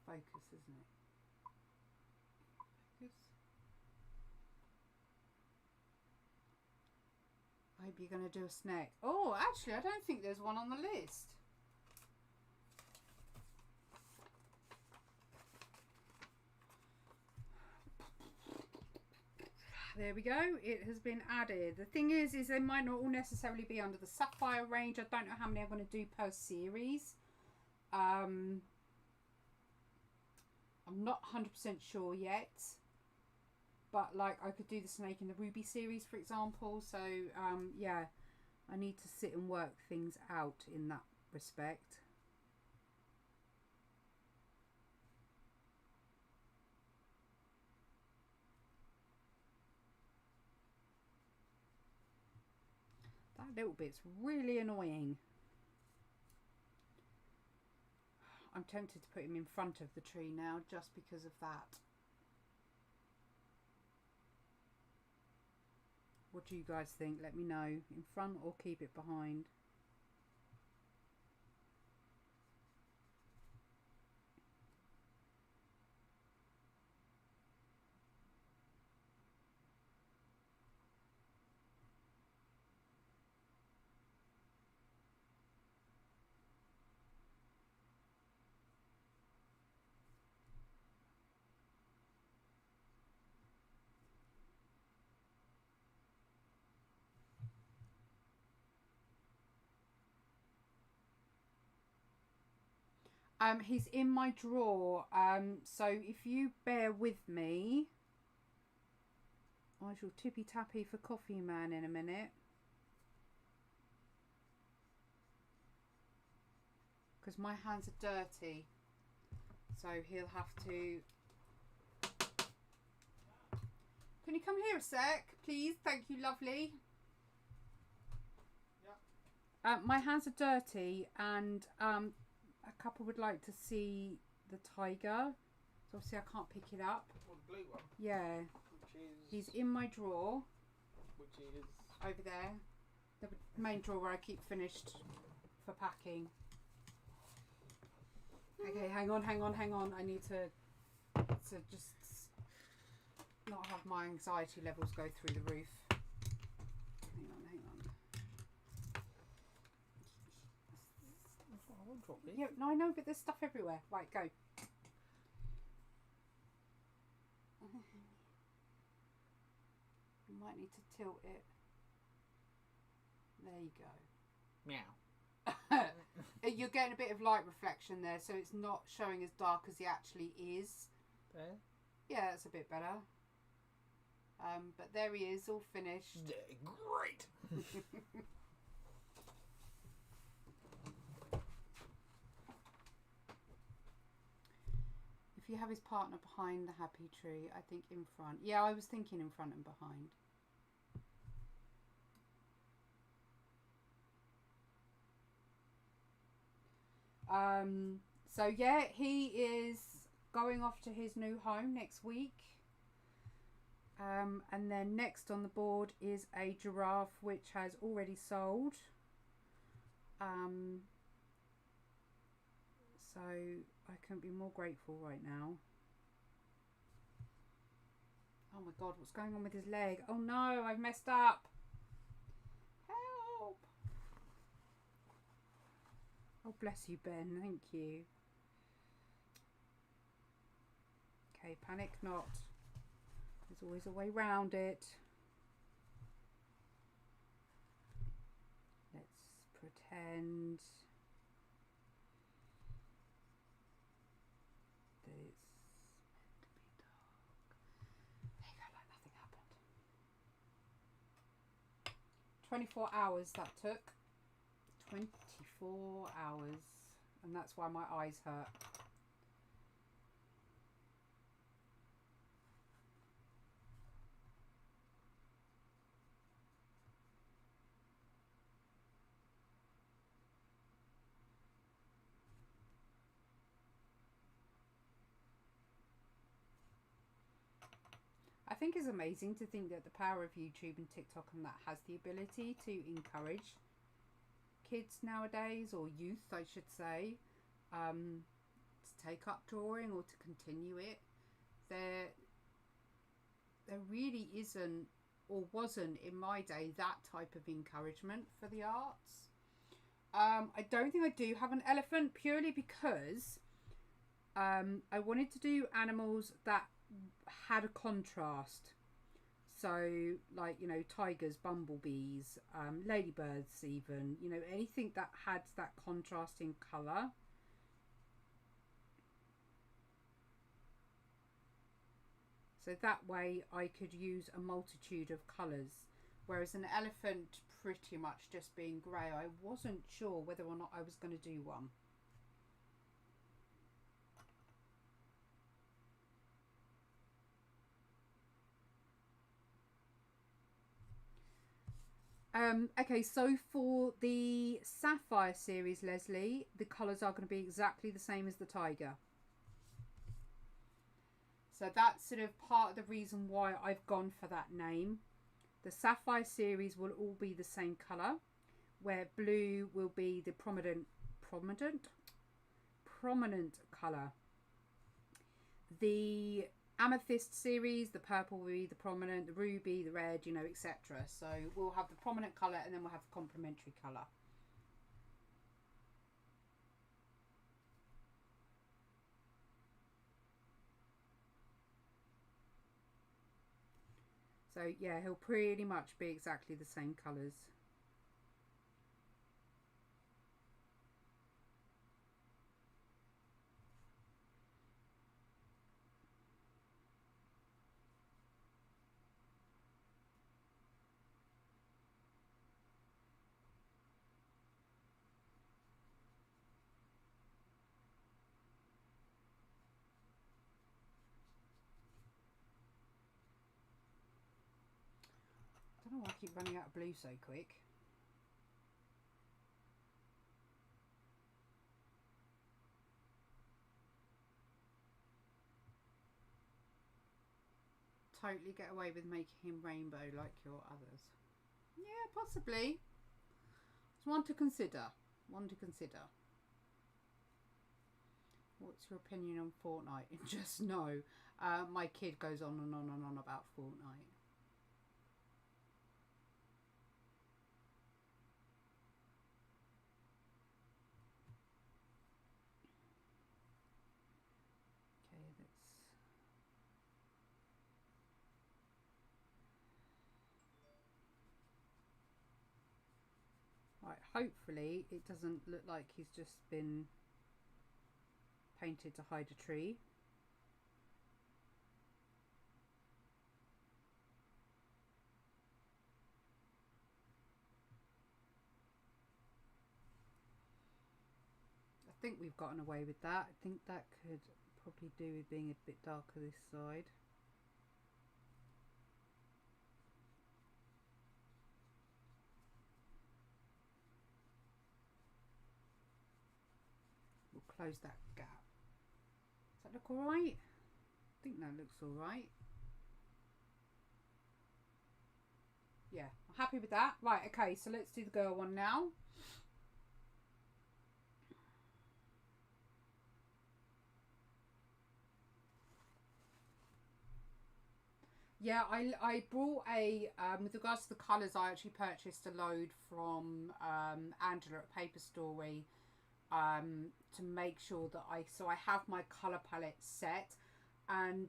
Speaker 1: Focus, isn't it? Focus. I hope you're going to do a snake. Oh, actually, I don't think there's one on the list. There we go. It has been added. The thing is they might not all necessarily be under the Sapphire range. I don't know how many I'm going to do per series. I'm not 100% sure yet, but like I could do the snake in the Ruby series, for example. So yeah, I need to sit and work things out in that respect. That little bit's really annoying. I'm tempted to put him in front of the tree now just because of that. What do you guys think? Let me know. In front or keep it behind? He's in my drawer. So if you bear with me, I shall tippy tappy for Coffee Man in a minute. Because my hands are dirty. So he'll have to... Can you come here a sec, please? Thank you, lovely. Yep. My hands are dirty and a couple would like to see the tiger. So obviously I can't pick it up.
Speaker 2: Well, the blue one?
Speaker 1: Yeah.
Speaker 2: Which is...
Speaker 1: He's in my drawer.
Speaker 2: Which is...
Speaker 1: Over there. The main drawer where I keep finished for packing. Okay, hang on. I need to just not have my anxiety levels go through the roof. Hang on.
Speaker 2: I won't drop this.
Speaker 1: Yeah, no, I know, but there's stuff everywhere. Right, go. You might need to tilt it. There you go.
Speaker 2: Meow.
Speaker 1: You're getting a bit of light reflection there, so it's not showing as dark as it actually is.
Speaker 2: There?
Speaker 1: Yeah, that's a bit better. But there he is, all finished.
Speaker 2: Great!
Speaker 1: If you have his partner behind the happy tree, I think in front. Yeah, I was thinking in front and behind. So yeah, he is going off to his new home next week. And then next on the board is a giraffe which has already sold. So I couldn't be more grateful right now. Oh my god, what's going on with his leg? Oh no, I've messed up. Help! Oh, bless you, Ben. Thank you. Okay, panic not. There's always a way round it. Let's pretend that it's meant to be dark. There you go, like nothing happened. 24 hours that took. 24 hours. And that's why my eyes hurt. I think it's amazing to think that the power of YouTube and TikTok and that has the ability to encourage kids nowadays, or youth I should say, to take up drawing or to continue it. There really isn't, or wasn't in my day, that type of encouragement for the arts. I don't think I do have an elephant, purely because I wanted to do animals that had a contrast. So like, you know, tigers, bumblebees, ladybirds even, you know, anything that had that contrast in colour. So that way I could use a multitude of colours. Whereas an elephant pretty much just being grey, I wasn't sure whether or not I was going to do one. Okay, so for the Sapphire series, Leslie, the colours are going to be exactly the same as the Tiger. So that's sort of part of the reason why I've gone for that name. The Sapphire series will all be the same colour, where blue will be the prominent colour. The Amethyst series, the purple will be the prominent, the ruby, the red, you know, etc. So we'll have the prominent colour and then we'll have the complementary colour. So yeah, he'll pretty much be exactly the same colours. I don't know why I keep running out of blue so quick. Totally get away with making him rainbow like your others. Yeah, possibly. It's one to consider. One to consider. What's your opinion on Fortnite? Just no. My kid goes on and on and on about Fortnite. Okay, let's... Right, hopefully it doesn't look like he's just been painted to hide a tree. I think we've gotten away with that. I think that could probably do with being a bit darker this side. We'll close that gap. Does that look alright? I think that looks alright. Yeah, I'm happy with that. Right, okay, so let's do the girl one now. Yeah, I brought a, with regards to the colours, I actually purchased a load from Angela at Paper Story to make sure that I have my colour palette set, and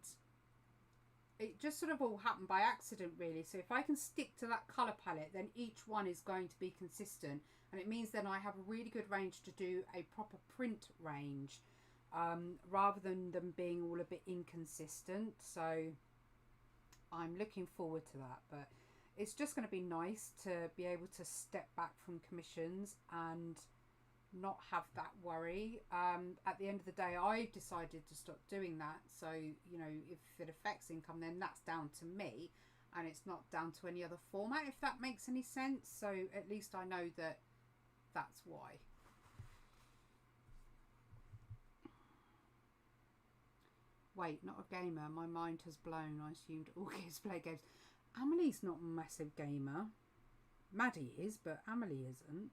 Speaker 1: it just sort of all happened by accident really. So if I can stick to that colour palette, then each one is going to be consistent, and it means then I have a really good range to do a proper print range, rather than them being all a bit inconsistent. So I'm looking forward to that, but it's just going to be nice to be able to step back from commissions and not have that worry. At the end of the day, I've decided to stop doing that, so you know, if it affects income, then that's down to me and it's not down to any other format, if that makes any sense. So at least I know that that's why. Wait, not a gamer. My mind has blown. I assumed all kids play games. Amelie's not a massive gamer. Maddie is, but Amelie isn't.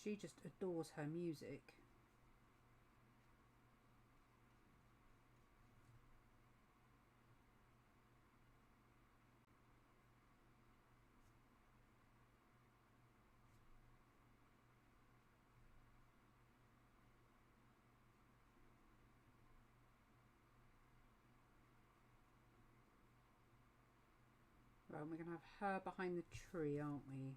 Speaker 1: She just adores her music. Right, we're going to have her behind the tree, aren't we?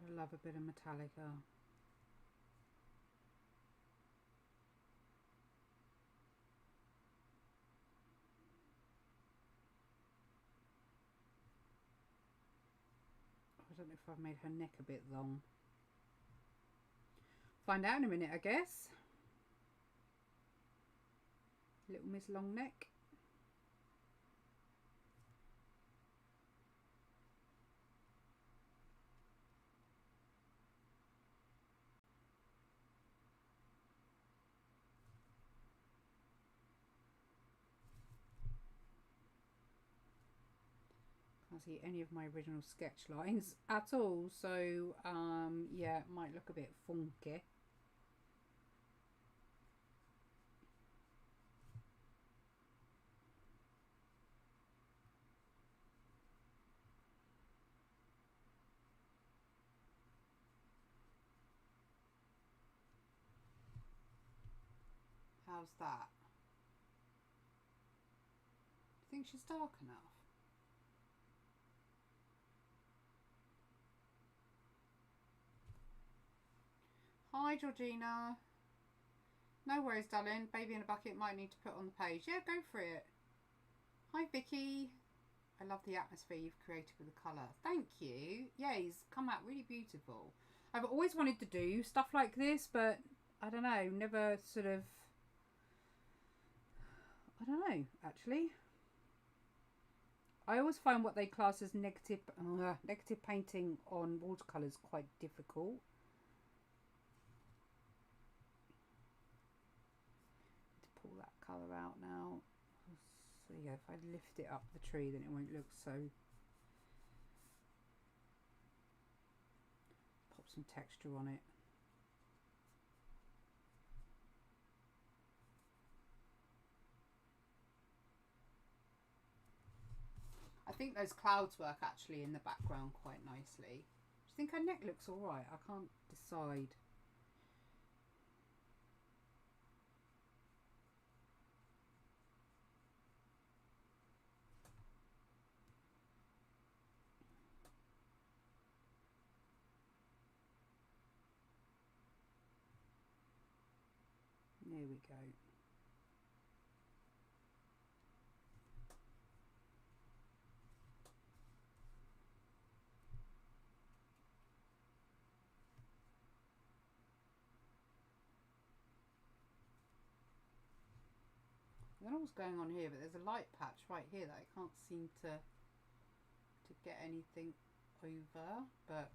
Speaker 1: I love a bit of Metallica. I don't know if I've made her neck a bit long. Find out in a minute, I guess. Little Miss Long Neck. Can't see any of my original sketch lines at all, so yeah, it might look a bit funky. How's that? Do you think she's dark enough? Hi Georgina. No worries, darling. Baby in a bucket might need to put on the page. Yeah, go for it. Hi Vicky. I love the atmosphere you've created with the colour. Thank you. Yeah, he's come out really beautiful. I've always wanted to do stuff like this, but I don't know, never sort of... I don't know, actually. I always find what they class as negative painting on watercolours quite difficult. To pull that colour out now. So yeah, if I lift it up the tree, then it won't look so... Pop some texture on it. I think those clouds work actually in the background quite nicely. Do you think her neck looks alright? I can't decide. There we go. I don't know what's going on here, but there's a light patch right here that I can't seem to get anything over. But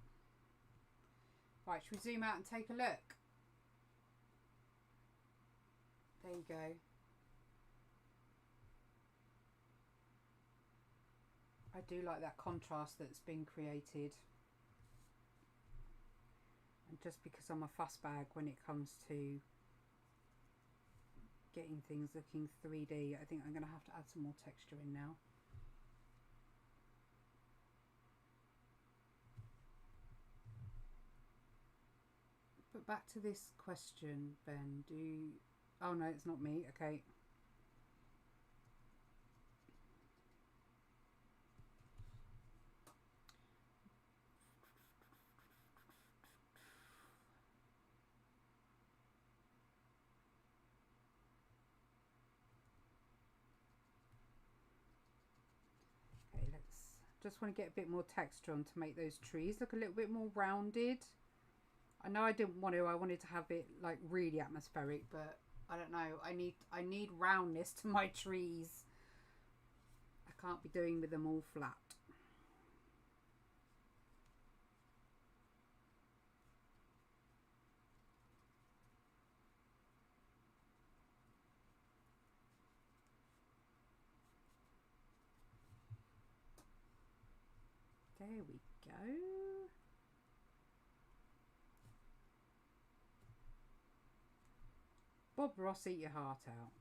Speaker 1: right, should we zoom out and take a look? There you go. I do like that contrast that's been created. And just because I'm a fuss bag when it comes to getting things looking 3D, I think I'm going to have to add some more texture in now. But back to this question, Ben, do you... Oh no, it's not me, okay. Okay, let's just want to get a bit more texture on to make those trees look a little bit more rounded. I know I didn't want to, I wanted to have it like really atmospheric, but I don't know, I need roundness to my trees. I can't be doing with them all flat. There we go. Bob Ross, eat your heart out.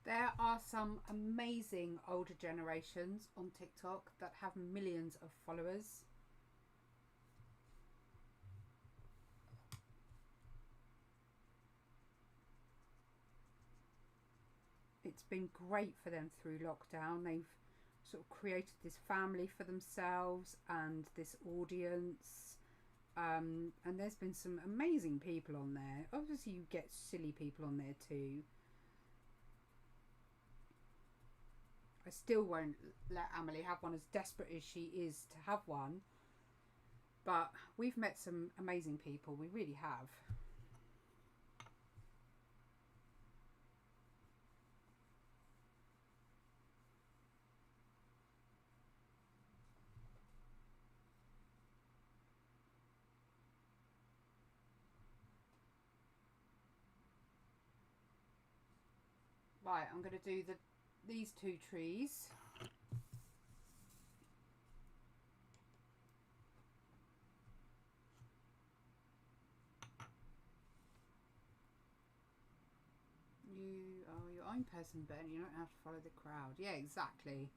Speaker 1: There are some amazing older generations on TikTok that have millions of followers. It's been great for them through lockdown. They've sort of created this family for themselves and this audience. And there's been some amazing people on there. Obviously you get silly people on there too. I still won't let Amelie have one, as desperate as she is to have one. But we've met some amazing people. We really have. Right, I'm going to do these two trees. You are your own person, Ben. You don't have to follow the crowd. Yeah, exactly.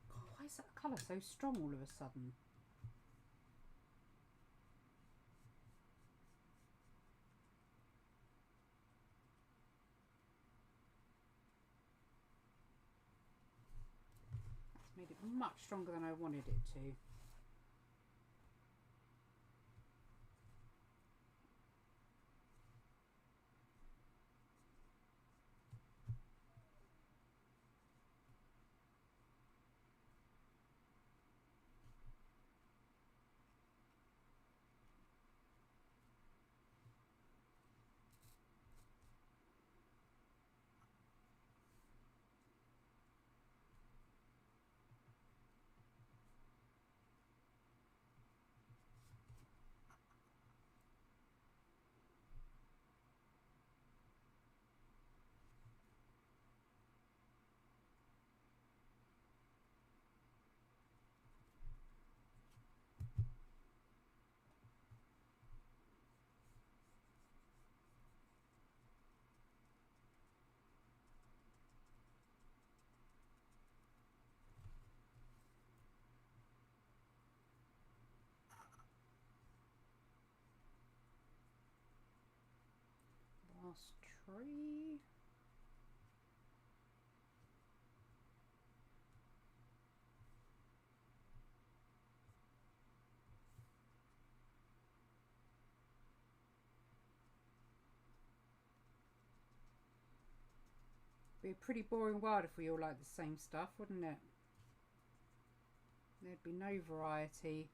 Speaker 1: God, why is that colour so strong all of a sudden? Made it much stronger than I wanted it to. Last tree. Be a pretty boring world if we all liked the same stuff, wouldn't it? There'd be no variety.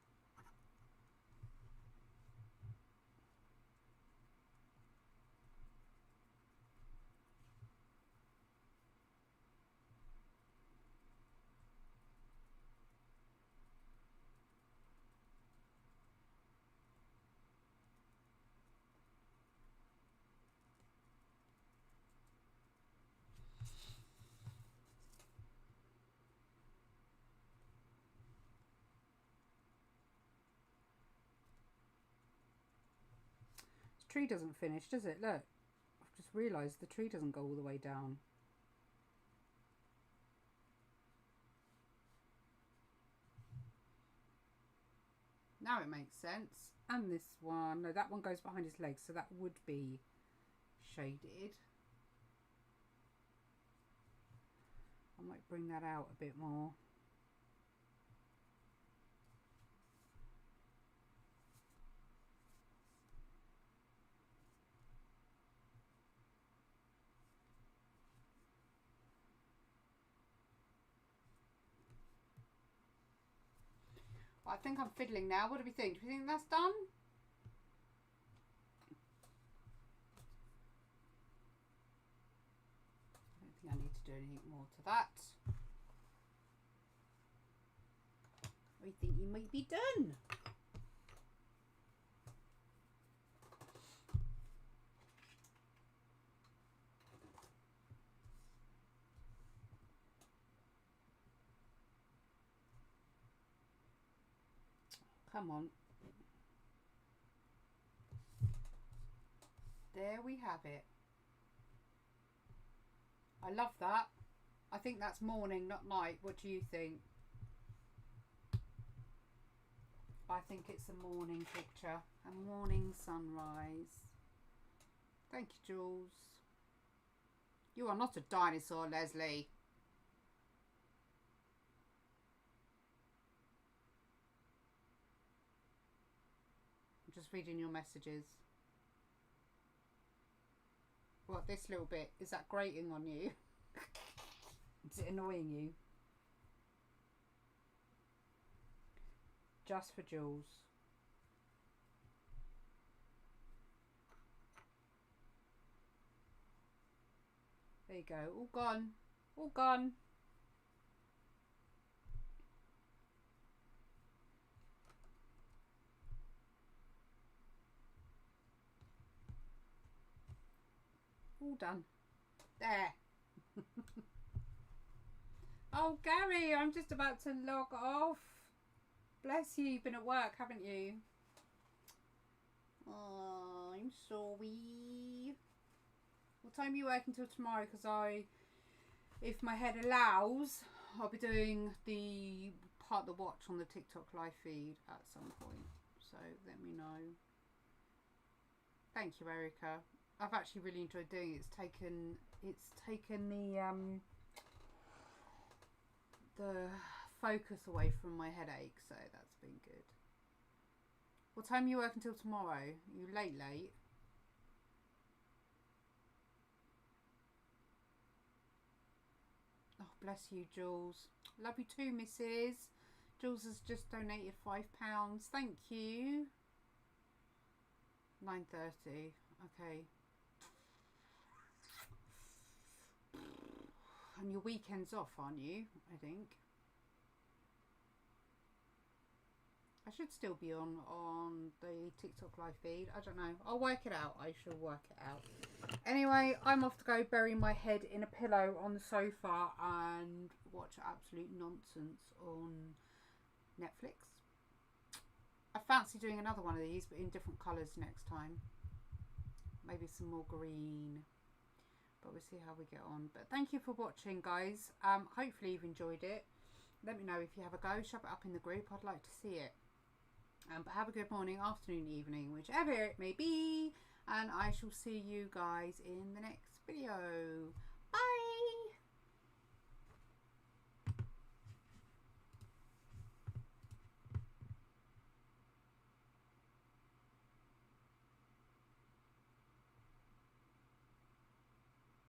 Speaker 1: This tree doesn't finish, does it? Look, I've just realised the tree doesn't go all the way down. Now it makes sense. And this one, no, that one goes behind his legs, so that would be shaded. I might bring that out a bit more. I think I'm fiddling now. What do we think? Do we think that's done? I don't think I need to do anything more to that. I think you might be done. Come on. There we have it. I love that. I think that's morning, not night. What do you think? I think it's a morning picture. A morning sunrise. Thank you, Jules. You are not a dinosaur, Leslie. I'm just reading your messages. What, this little bit? Is that grating on you? Is it annoying you? Just for Jules. There you go. All gone. All gone. All done. There. Oh, Gary, I'm just about to log off. Bless you. You've been at work, haven't you? Oh, I'm sorry. What time are you working till tomorrow? Because if my head allows, I'll be doing the part of the watch on the TikTok live feed at some point. So let me know. Thank you, Erica. I've actually really enjoyed doing it. It's taken the focus away from my headache, so that's been good. What time are you working till tomorrow? Are you late? Oh, bless you, Jules. Love you too, Mrs. Jules has just donated £5. Thank you. 9:30. Okay. And your weekend's off, aren't you? I think. I should still be on the TikTok live feed. I don't know. I'll work it out. I shall work it out. Anyway, I'm off to go bury my head in a pillow on the sofa and watch absolute nonsense on Netflix. I fancy doing another one of these, but in different colours next time. Maybe some more green. But we'll see how we get on. But thank you for watching, guys. Hopefully you've enjoyed it. Let me know if you have a go. Shove it up in the group. I'd like to see it. But have a good morning, afternoon, evening, whichever it may be. And I shall see you guys in the next video.